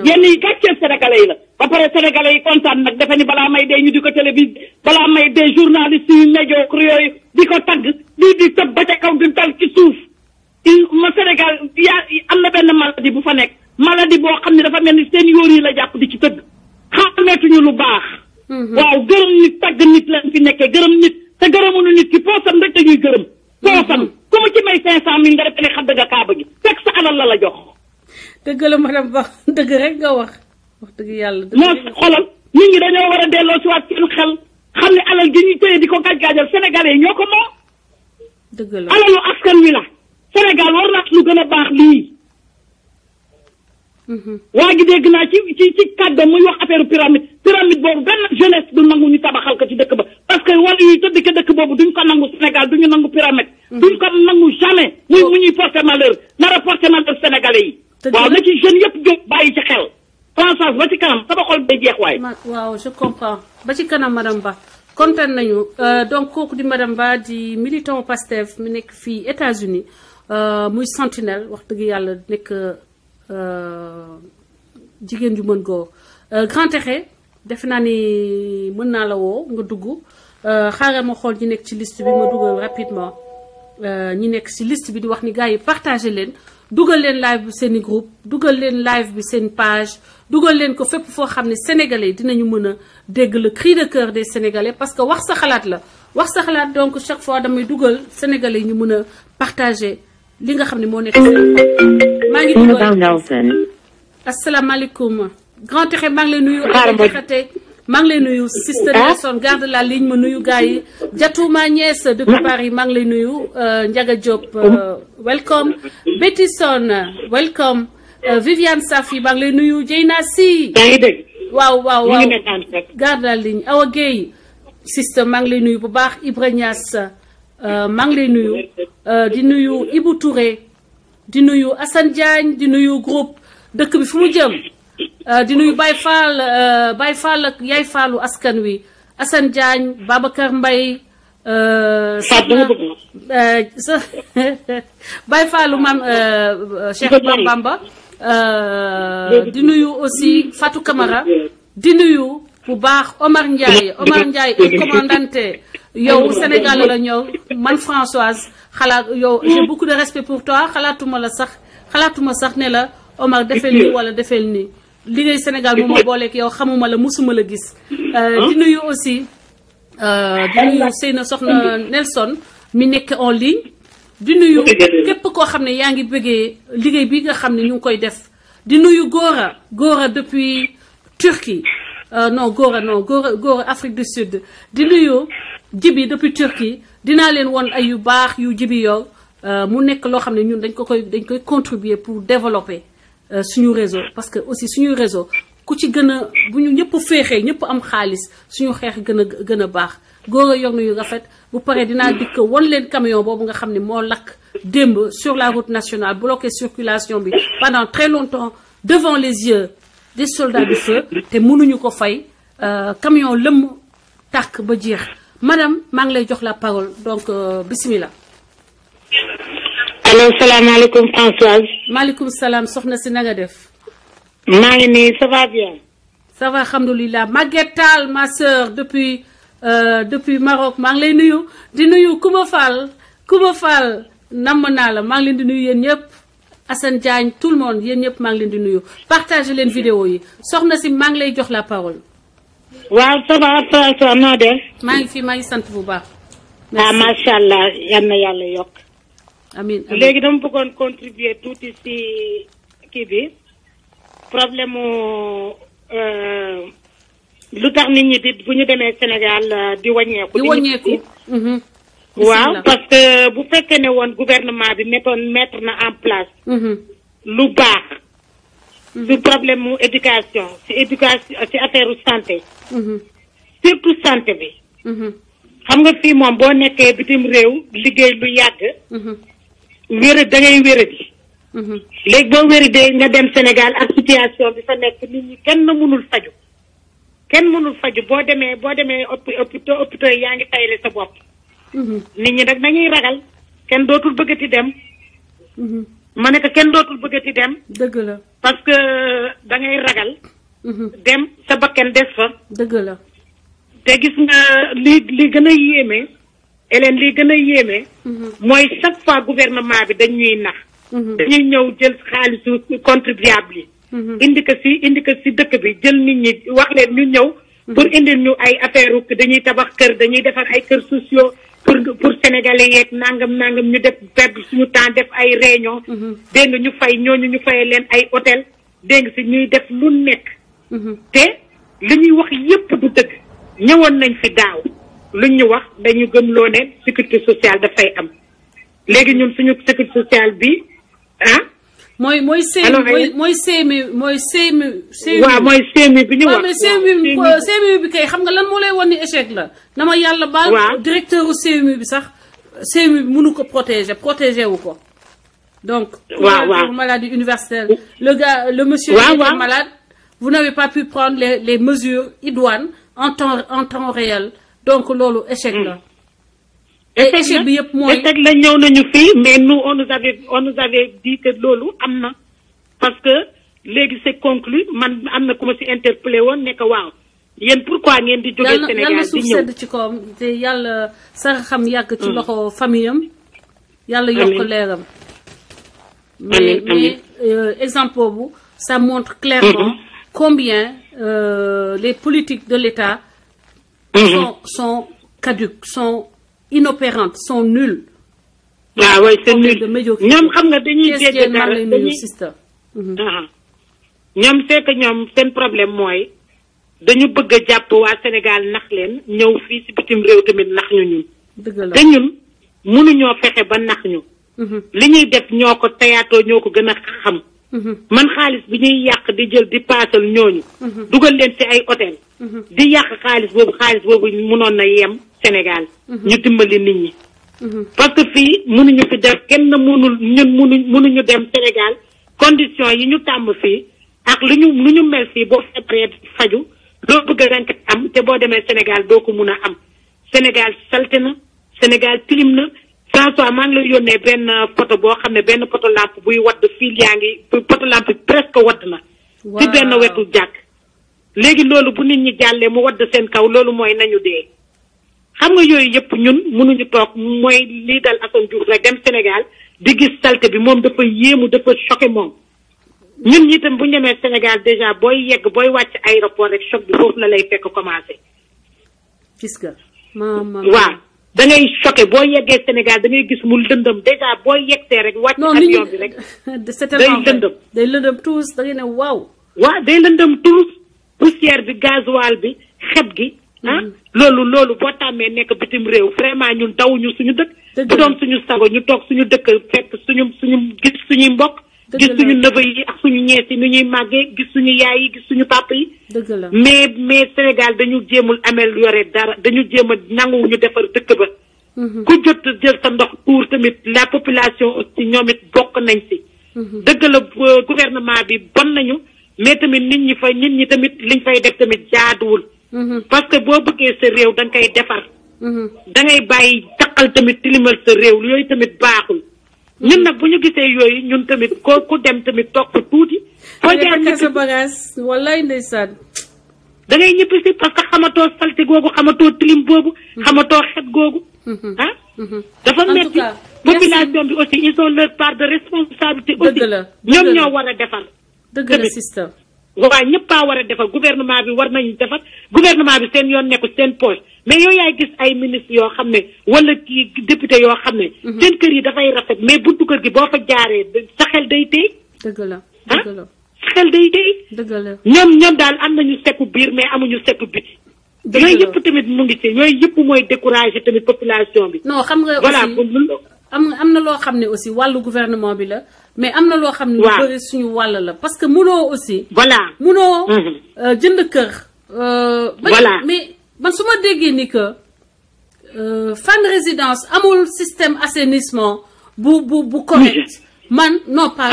yenn yi gàcceel sénégalais yi la ba pare sénégalais yi kontaan nag defe ni balaa may dee ñu di ko télévision balaa may dee journaliste yu médiocre yooyu di ko tagg di tëb ba ca kaw di dal ci suuf ma Sénégal am na benn maladie bu fa nekk maladie boo xam ne dafa mel ni seen yóor yi la jàpp di ci tëgg xàmmeetuñu lu baax waaw gërëm nit tagg nit lañ fi nekkee gërëm nit te gërëmuñu nit ki poosam rek dañuy gërëm poosam ku mu ci may 500 000 nga defe ne xadd nga kaaba gi fekk sa alal la jox dëgg la madame Ba dëgg rek nga wax dëgg yàlla moo xolal nit ñi dañoo war a delloo si waat seen xel xam ne alal gi ñuy téye di ko gaaj-gaajal sénégalais yi ñoo ko moom dëgg la alalu askan wi la Sénégal war na lu gën a baax lii waa gi dégg naa ci kàddu muy wax affaire pyramide boobu benn jeunesse du nangu ñu tabaxal ko ci dëkk ba parce que wàllu yuy tëdd ca dëkk boobu duñ ko nangu Sénégal duñu nangu pyramide duñ ko nangu jamais mu ñuy porter malheur nar a porter malheur sénégalais yi waaw na ci jeunes yëpp jóg bàyyi ci xel Françoise ba ci kanam sama xol day jeex waay waaw je comprends ba ci kanam madame Ba kontaan nañu donc kooku di madame Ba di militant Pastef mi nekk fii États-Unis muy sentinelle wax dëgg yàlla nekk jigéen ju mën góor Grand Tékhé defe naa ni mën naa la woo nga dugg xaaral ma xool ñi nekk ci liste bi ma dugal rapidement ñi nekk ci liste bi di wax ni gars yi partagé leen dugal leen live bi seen i groupe dugal leen live bi seen page dugal leen ko fépp foo xam ne sénégalais yi dinañu mën a dégg le cri de cœur des sénégalais parce que wax sa xalaat la wax sa xalaat donc chaque fois damay dugal sénégalais yi ñu mën a partagé li nga xam ne moo nekk seen maa ngi dugal asalaamaaleykum Grand Tékhé maa ngi lay nuyu maa ngi lay nuyu Sister Nelson garde la ligne ma nuyu gars yi Jatouma Niès depuis Paris maa ngi lay nuyu Ndiaga Diop welcome Betty Son welcome Viviane Safi maa ngi lay nuyu Dieyna Sy waaw garde la ligne Awa Gueye Sister maa ngi lay nuyu bu baax Ibra Niass maa ngi lay nuyu di nuyu Ibou Touré di nuyu Assane Diagne di nuyu groupe dëkk bi fu mu jëm di nuyu Baye Fall ak Yaay Fallu askan wi Assane Diagne Babacar Mbaye Baye Fallu mam Cheikh Bamba di nuyu aussi Fatou Camara di nuyu bu baax Omar Ndiaye et commandante yow Sénégal la ñëw man Françoise xalaat yow j'ai beaucoup de respect pour toi xalaatuma sax ne la Omar defeel nii wala defeel nii liggéey Sénégal moom ma booleeg yow xamuma la musuma la gis di nuyu aussi di nuyu Seyna Soxna Nelson mi nekk en ligne di nuyu képp koo xam ne yaa ngi bëggee liggéey bi nga xam ne ñu ngi koy def di nuyu Gora depuis Turquie Gora Afrique du Sud di nuyu Jibi depuis Turquie dinaa leen won ay yu baax yu Jibi yow mu nekk loo xam ne ñun dañ koy contribuer pour développer suñu réseau parce que aussi suñu réseau ku ci gën a bu ñu ñëpp féexee ñëpp am xaalis suñu xeex gën a baax góor a yor na yu rafet bu paree dinaa dikk won leen camion boobu nga xam ne moo lakk démb sur la route nationale bloqué circulation bi pendant très longtemps devant les yeux des soldats du feu te mënuñu ko fay camion lëmm tàkk ba jeex madame maa ngi lay jox la parole donc bismillah. allo salaamaaleykum Françoise. maaleykum salaam soxna si na nga def. maa ngi nii ça va bien. ça va alhamdulilah Maguette Tall ma soeur depuis Maroc maa ngi lay nuyu di nuyu Kouma Fall namm naa la maa ngi leen di nuyu yéen ñëpp Assane Diagne tout le monde yéen ñëpp maa ngi leen di nuyu partagé leen vidéo yi soxna si maa ngi lay jox la parole. waaw ça va François noo def. maa ngi fi maa ngi sant bu baax. ah macha allah yal na yàlla yokk. amiin léegi dama bëggoon contribuer tuuti si kii bi problème mu lu tax nit ñi di bu ñu demee Sénégal di wàññeeku. di wàññeeku. waaw parce que bu fekkee ne woon gouvernement bi mettre na en place. lu baax. du problème mu éducation ci affaire santé. surtout santé bi. xam nga fii moom boo nekkee bitim réew liggéey lu yàgg. wéra da ngay wéradi. léegi boo wéradee nga dem Sénégal ak situation bi fa nekk nit ñi kenn mënul faju boo demee hôpital yaa ngi tayle sa bopp. nit ñi nag dañuy ragal kenn dootul bëggati dem. ma ne ko kenn dootul bëggati dem. dëgg la parce que da ngay ragal. dem sa bakken des fa. dëgg la. te gis nga li gën a yéeme Hélène li gën a yéeme. mooy chaque fois gouvernement bi dañuy nax. dañuy ñëw jël xaalisu contribuable yi. indi ko si dëkk bi jël nit ñi wax leen ñu ñëw. pour indil ñu ay affaire dañuy tabax kër dañuy defar ay kër sociaux pour sénégalais yeeg nangam ñu def perdre suñu temps def ay réunion. dégg nga ñu fay ñooñu ñu fayee leen ay hôtel dégg nga si ñuy def lu nekk. te li ñuy wax yépp du dëgg. ñëwoon nañ fi daaw luñ ñu wax dañu gëmloo ne sécurité sociale dafay am léegi ñun suñu sécurité sociale bi ah. mooy CMU waaw mooy CMU bi ñu wax. mais CMU bi kay xam nga lan moo lay wan ni échec la. dama yàlla baal. directeur u CMU bi sax CMU bi mënu ko protéger wu ko. donc. pour maladie universelle. le monsieur est malade. vous n'avez pas pu prendre les mesures idoines en temps réel donc loolu échec la. échec bi yëpp mooy échec la ñëw nañu fii mais nous on nous avait dit que loolu am na parce que léegi c'est conclu man am na ku ma si interpellé woon ne que waaw yéen pourquoi ngeen di jógee Sénégal yàlla suuf sedd ci kawam te yàlla sax xam yàgg ci loxo famille am yàlla yokk leeram mais exemple boobu ça montre clairement combien les politiques de l'État sont caduques, sont inopérantes, sont nulles. Ah oui, c'est nul. ñoom xam nga dañuy dégg dara ñoom c'est que ñoom seen problème mooy dañu bëgg a jàpp waa Sénégal nax leen ñëw fii si bitim réew tamit nax ñu ñun. dëgg la te ñun mënuñoo fexe ba nax ñu. li ñuy def ñoo ko teyaatoo ñoo ko gën a xam. man xaalis bi ñuy yàq di jël di paasal ñooñu. dugal leen ci ay hôtel. di yàq xaalis boobu mënoon na yem Sénégal. ñu dimbali nit ñi. parce que fii mënuñu fi def kenn mënuñu dem Sénégal conditions yi ñu tàmm fii ak lu ñu mel fii boo feebaree faju loo bëgg a rank am te boo demee Sénégal doo ko mun a am Sénégal salte na Sénégal tilim na. François maa ngi lay yónnee benn photo boo xam ne benn poto lampe buy wadd fii yaa ngi poto lampe presque wadd na. ci benn wetu jàkk. léegi loolu bu nit ñi jàllee mu wadd seen kaw loolu mooy nañu dee. xam nga yooyu yëpp ñun mënuñu toog mooy lii dal Assane Diouf rek dem Sénégal di gis salte bi moom dafa yéemu dafa choqué moom. ñun ñi tam bu ñu demee Sénégal déjà booy wàcc aéroport rek choc bi foofu la lay fekk commencé. gis nga waaw. da ngay choqué boo yeggee Sénégal da ngay gis mu lëndëm déjà boo yegsee rek wàcc avion bi rek day lëndëm tous da ngay ne waaw day lëndëm tous poussière bi gasoil bi xet gi loolu boo tàmmee nekk bitim réew vraiment ñun dawuñu suñu dëkk bu doon suñu sago ñu toog suñu dëkk fekk suñu gis suñuy mbokk gis suñu neveu yi ak suñu ñees yi nu ñuy màggee gis suñu yaay yi gis suñu papa yi mais Sénégal dañu jéemul améliorer dara dañu jéem a nanguwuñu defar dëkk ba ku jot jël sa ndox pour tamit la population aussi ñoom it bokk nañ si dëgg la gouvernement bi bon nañu mais tamit nit ñi tamit liñ fay def tamit jaaduwul parce que boo bëggee sa réew da nga koy defar da ngay bàyyi taqal tamit tilimal sa réew yooyu tamit baaxul ñun nag bu ñu gisee yooyu ñun tamit ku dem tamit toog fa tuuti. foo jaar ñibbi sa bagage wallaay ndeysaan. da ngay ñibbi si parce que xamatoo salte googu xamatoo tilim boobu. xamatoo xet googu. dafa metti population bi aussi ils ont leur part de responsabilité. aussi ñoom ñoo war a defar. dëgg la système. waaw ñëpp a war a defar gouvernement bi war nañu defar gouvernement bi seen yoon nekku seen poche mais yow yaay gis ay ministres yoo xam ne wala kii député yoo xam ne. seen kër yi dafay rafet mais buntu kër gi boo fa jaaree sa xel day tey. dëgg la dëgg la sa xel day tey. dëgg la ñoom daal am nañu sekku biir mais amuñu sekku biti. dëgg la yooyu yëpp tamit mu ngi ci yooyu yëpp mooy décourager tamit population bi. non xam nga voilà aussi am na loo xam ne aussi wàllu gouvernement bi la. mais am na loo xam ne lu bëri suñu wàll la parce que munoo aussi. voilà munoo jënd kër. voilà mais man su ma déggee ni que Fann Résidence amul système assainissement bu correct. man non pas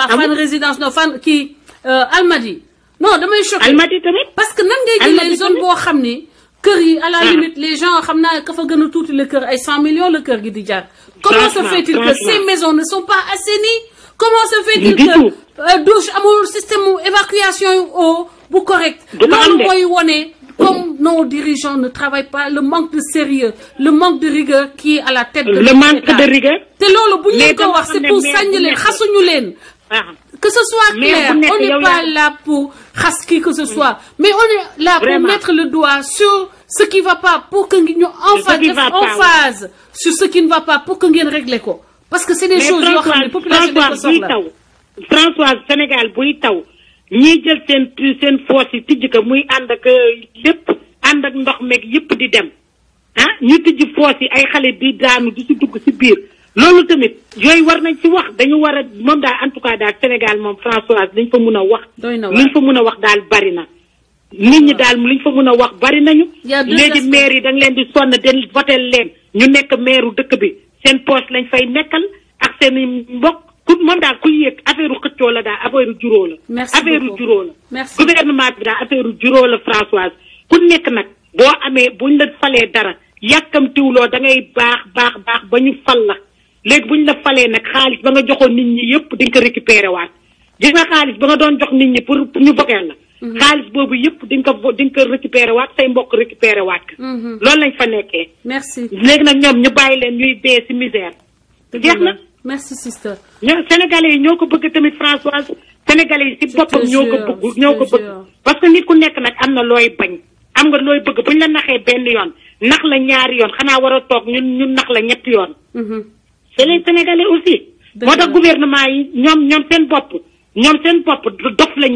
Fann Résidence non Fann kii Almadies non damay choqué. Almadies tamit parce que nan ngay jëlee zone boo xam ni kër yi à la limite les gens xam naa ka fa gën a tuuti le kër ay 100 millions le kër gi di jar. comment se fait-il que ces maisons ne sont pas assainies? Comment se fait-il que douche amul système évacuation eau bu correct loolu mooy wone comme nos dirigeants ne travaillent pas le manque de sérieux le manque de rigueur qui est à la tête de le manque de rigueur te loolu bu ñu ko wax c'est pour sañ leen xasuñu leen que ce soit clair on n'est pas là pour xas qui que ce soit mais on est là pour mettre le doigt sur ce qui va pas pour que ñu en phase sur ce qui ne va pas pour que ngeen régler ko parce que c'est des choses yoo xam ne population bi ko soxla Françoise Sénégal buy taw ñiy jël seen foos yi tijj ko muy ànd ak lépp ànd ak ndox meeg yëpp di dem ñu tijj foos yi ay xale di daanu di si dugg si biir loolu tamit yooyu war nañ ci wax dañu war a moom daal en tout cas daal Sénégal moom Françoise liñ fa mun a wax liñ fa mun a wax daal bari na nit ñi daal liñ fa mun a wax bari nañu léegi maire yi da nga leen di sonn den votel leen ñu nekk maireu dëkk bi seen poche lañ fay nekkal ak seen mbokk moom daal kuy yëg affaire u xëccoo la daal affaire u juróo la affaire u juróo la gouvernement bi daal affaire u juróo la Françoise ku nekk nag boo amee buñ la falee dara yàkkamtiwuloo da ngay baax ba ñu fal la léegi buñ la falee nag xaalis ba nga joxoon nit ñi yëpp di nga ko récupéré waat gis nga xaalis ba nga doon jox nit ñi pour ñu voter la xaalis boobu yëpp di nga ko récupéré waat say mbokk récupéré waat ko loolu lañ fa nekkee merci léegi nag ñoom ñu bàyyi leen ñuy dee ci misère jeex na merci sister Sénégalais yi ñoo ko bëgg tamit Françoise Sénégalais yi ci boppam ñoo ko bëgg parce que nit ku nekk nag am na looy bañ am nga looy bëgg buñ la naxee benn yoon nax la ñaari yoon xanaa war a toog ñun nax la ñetti yoon c'est les Sénégalais aussi moo tax gouvernement yi ñoom seen bopp dof lañ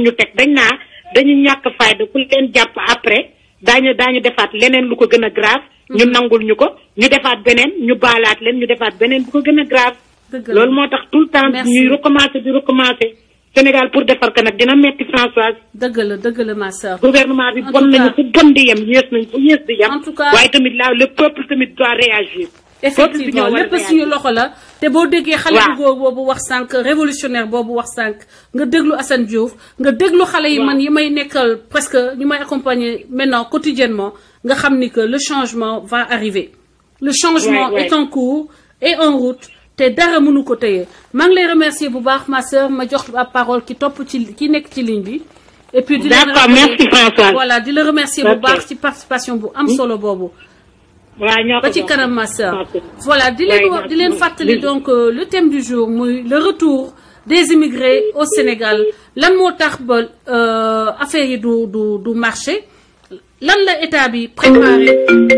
ñu teg dañ naa dañu ñàkk fayda ku leen jàpp après daañu defaat leneen lu ko gën a grave ñu nangul ñu ko ñu defaat beneen ñu baalaat leen ñu defaat beneen bu ko gën a grave loolu moo tax tout le temps ñuy recommencer Sénégal pour defar ko nag dina metti Françoise dëgg la ma sœur gouvernement bi bon nañu fu bon di yem yées nañ fu yées di yem en tout cas waaye tamit là le peuple tamit doit réagir effectivement lépp suñu loxo la te boo déggee xale bu góor boobu wax sànq révolutionnaire boobu wax sànq nga déglu Assane Diouf nga déglu xale yi man yi may nekkal presque ñu may accompagner maintenant quotidiennement nga xam ni que le changement va arriver le changement est en cours et en route te dara mënu ko téye maa ngi lay remercier bu baax ma sœur ma jox la parole ki topp ci ki nekk ci ligne bi et puis di la merci Françoise voilà di la remercier bu baax ci participation bu am solo boobu ba ci kanam ma sœur voilà di leen fàttali donc le thème du jour muy le retour des immigrés au Sénégal lan moo tax ba affaire yi du marché lan la état bi préparé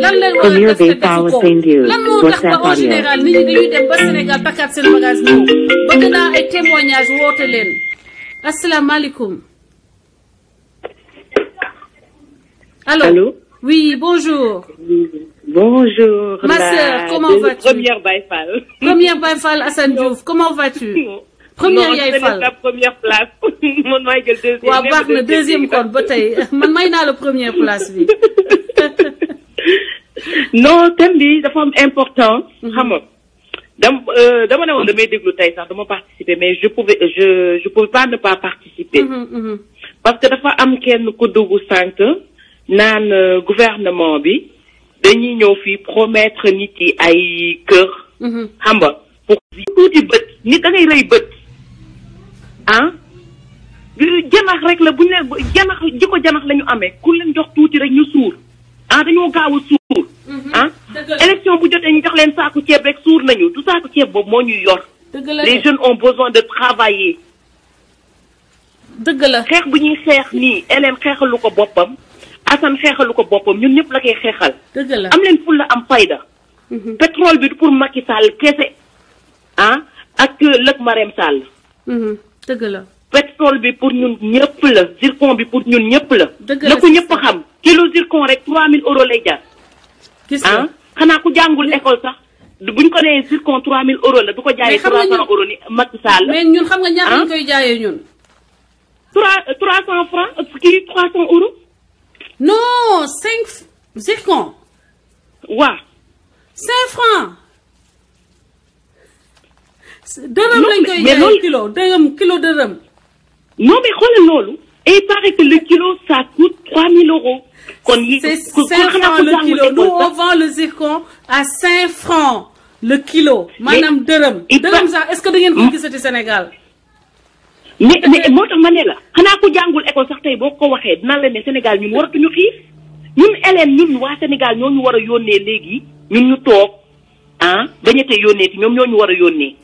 lan la war a def te defu ko lan moo tax ba en général nit ñi dañuy dem ba Sénégal takkaat seen bagage ñëw bëgg naa ay témoignages woote leen asalaamaaleykum allô oui bonjour bonjour ma sœur comment vas-tu première Baye Fall Assane Diouf comment vas-tu première Yaay Fall la première place man maay jël deuxième waaw baax na deuxième kon ba tey man may naa la première place bi non thème bi dafa am important xam nga dama ne woon damay déglu tey sax dama participer mais je pouvais pas ne pas participer parce que dafa am kenn ku dugg sànq naan gouvernement bi dañuy ñëw fii promettre nit yi ay kër xam nga pour tuuti bët nit da ngay rëy bët janax rek la bu ñu leen janax jikko janax la ñu amee ku leen jox tuuti rek ñu suur dañoo gaaw a suur élection bu jotee ñu jox leen saaku ceeb rek suur nañu du saaku ceeb boobu moo ñuy yor les jeunes ont besoin de travailler dëgg la xeex bu ñuy xeex nii Hélène xeexalu ko boppam Assane xeexalu ko boppam ñun ñëpp la koy xeexal. dëgg la am leen fulla am fayda. pétrole bi du pour Macky Sall kese ak lëg Marème Sall. dëgg la. pétrole bi pour ñun ñëpp la zircon bi pour ñun ñëpp la. dëgg la na ko ñëpp xam kilo zircon rek 3000 euros lay jar. gis nga xanaa ku jàngul école sax buñ ko nee zircon 3000 euros la du ko jaayee 300 euros ni Macky Sall. mais ñun xam nga ñaata ñu koy jaayee ñun. 300 francs kii 300 euros. non 5 zircon. waaw. 5 francs. dërëm lañ koy jaayee kilo dërëm. non mais xoolal loolu. et il paraît que le kilo ça coûte 3000 euros. C'est 5 francs le kilo. Nous, on vend le zircon à 5 francs le kilo. Madame dërëm. Dërëm sax est-ce que da ngeen ko gisati Sénégal? mais moo tax ma ne la xanaa ku jàngul école sax tey boo ko waxee dina la ne Sénégal ñun waratuñu xiif ñun Hélène ñun waa Sénégal ñoo ñu war a yónnee léegi ñun ñu toog bañatee yónnee ti ñoom ñoo ñu war a yónnee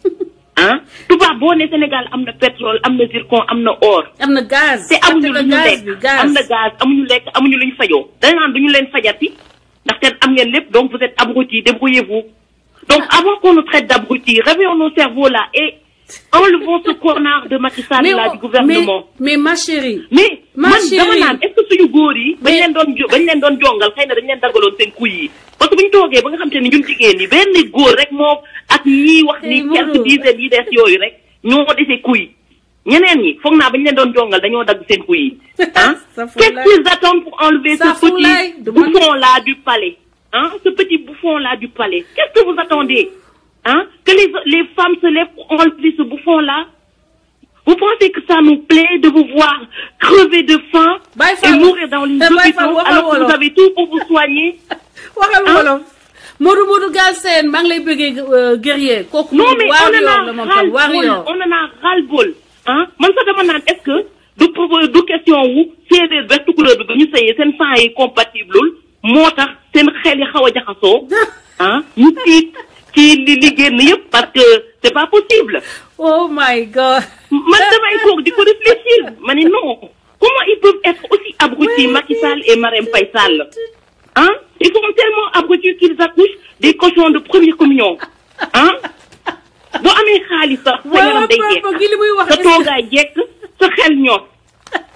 tubaab boo ne Sénégal am na pétrole am na zircon am na or. am na gaz te amuñu lu ñu lekk am na gaz amuñu lekk amuñu lu ñu fajoo. dañ naan duñu leen fajati ndaxte am ngeen lépp donc vous êtes abrutis débrouillez-vous. donc avant qu'on nous traite d'abrutis réveillons nos cerveaux là et enlevons ce connard de Macky Sall là du gouvernement. mais ma chérie. mais man dama naan est-ce que suñu góor yi. bañ leen doon jongal xëy na dañ leen daggaloon seen kuy yi. parce que bu ñu toogee ba nga xam te ni ñun jigéen ñi benn góor rek moo ak ñii wax ni quelques dizaines yi des yooyu rek ñoo dese kuy ñeneen ñi foog naa ba ñu leen doon jongal dañoo dagg seen kuy yi. Qu'est-ce qu'ils attendent pour enlever ce petit bouffon là du palais ce petit bouffon là du palais qu'est-ce que vous attendez que les femmes se lèvent pour enlever ce bouffon là. Vous pensez que ça nous plaît de vous voir crever de faim et mourir dans les hôpitaux alors que vous avez tout pour vous soigner. waxal wolof Modou Galsen maa ngi lay bëggee guerrier kooku. non mais on en a ras-le-bol man sax dama naan est-ce que du question wu séeréer vert couleur bi ba ñu sëyee seen sang yi compatible moo tax seen xel yi xaw a jaxasoo ñu tiit ci li génn yëpp parce que c'est pas possible. oh my God. man damay toog di ko réfléchir ma ne non comment ils peuvent être aussi abrutis Macky Sall et Marème Faye Sall ils sont tellement abrutis qu'ils accouchent des cochons de première communion boo amee xaalis sax sa yaram day jekk sa toogaay jekk sa xel ñor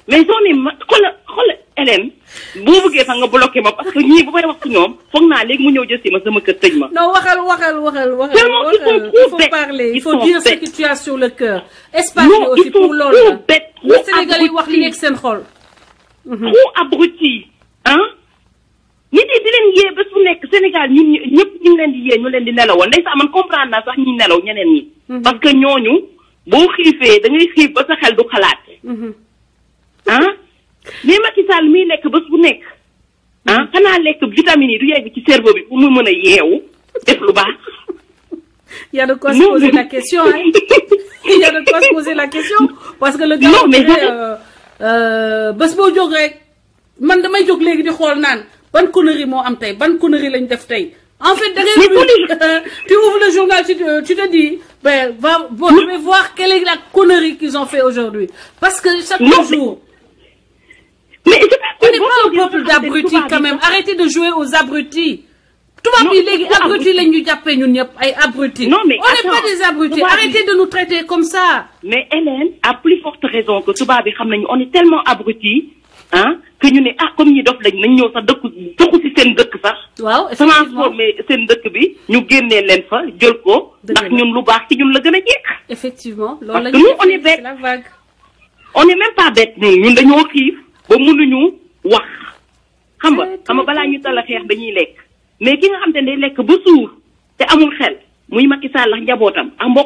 mais soo ne ma xoolal Hélène boo bëggee sax nga bloqué ma parce que ñii bu may wax ci ñoom foog naa léegi mu ñëw jël si ma sama kër tëj ma. non waxal il faut parler il faut dire ce que tu as sur le cœur. espace bi aussi pour loolu la le Sénégal yi wax li nekk seen xol. trop abruti nit yi di leen yee ba su nekk Sénégal ñun ñëpp ñu ngi leen di yee ñu leen di nelawal ndeysaan man comprendre naa sax ñi nelaw ñeneen ñi. parce que ñooñu boo xiifee da ngay xiif ba sa xel du xalaat. mais Macky Sall miy lekk bés bu nekk xanaa lekk vitamines yi du yegg ci cerveau bi pour mu mën a yeewu def lu baax. Il y a de quoi se poser la question il y a de quoi se poser la question parce que le gars bés boo jóg rek man damay jóg léegi di xool naan ban connerie moo am tey ban connerie lañ def tey. en fait da ngay tu ouvres le journal tu te dis je vais voir quelle est la connerie qu'ils ont fait aujourd'hui parce que chaque jour. mais on n'est pas un peuple d'abrutis quand même arrêtez de jouer aux abrutis. tubaab yi léegi abrutis lañ ñu jàppee ñun ñëpp ay abrutis. non mais on n'est pas des abrutis arrêtez de nous traiter comme ça. mais Hélène a plus forte raison que tubaab yi xam nañu on est tellement abrutis que ñu ne comme ñi dof lañ nañ ñëw sax dëkku ci seen dëkk sax. waaw effectivement transformé seen dëkk bi ñu génnee leen fa jël ko. ndax ñun lu baax ci ñun la gën a jekk. effectivement loolu la parce que nous on est bête la vague. on est même pas bête ñun dañoo xiif ba mënuñu wax xam nga balaa ñu tala xeex dañuy lekk mais ki nga xam te ne day lekk ba suur te amul xel muy Macky Sall ak njabootam ak mbokk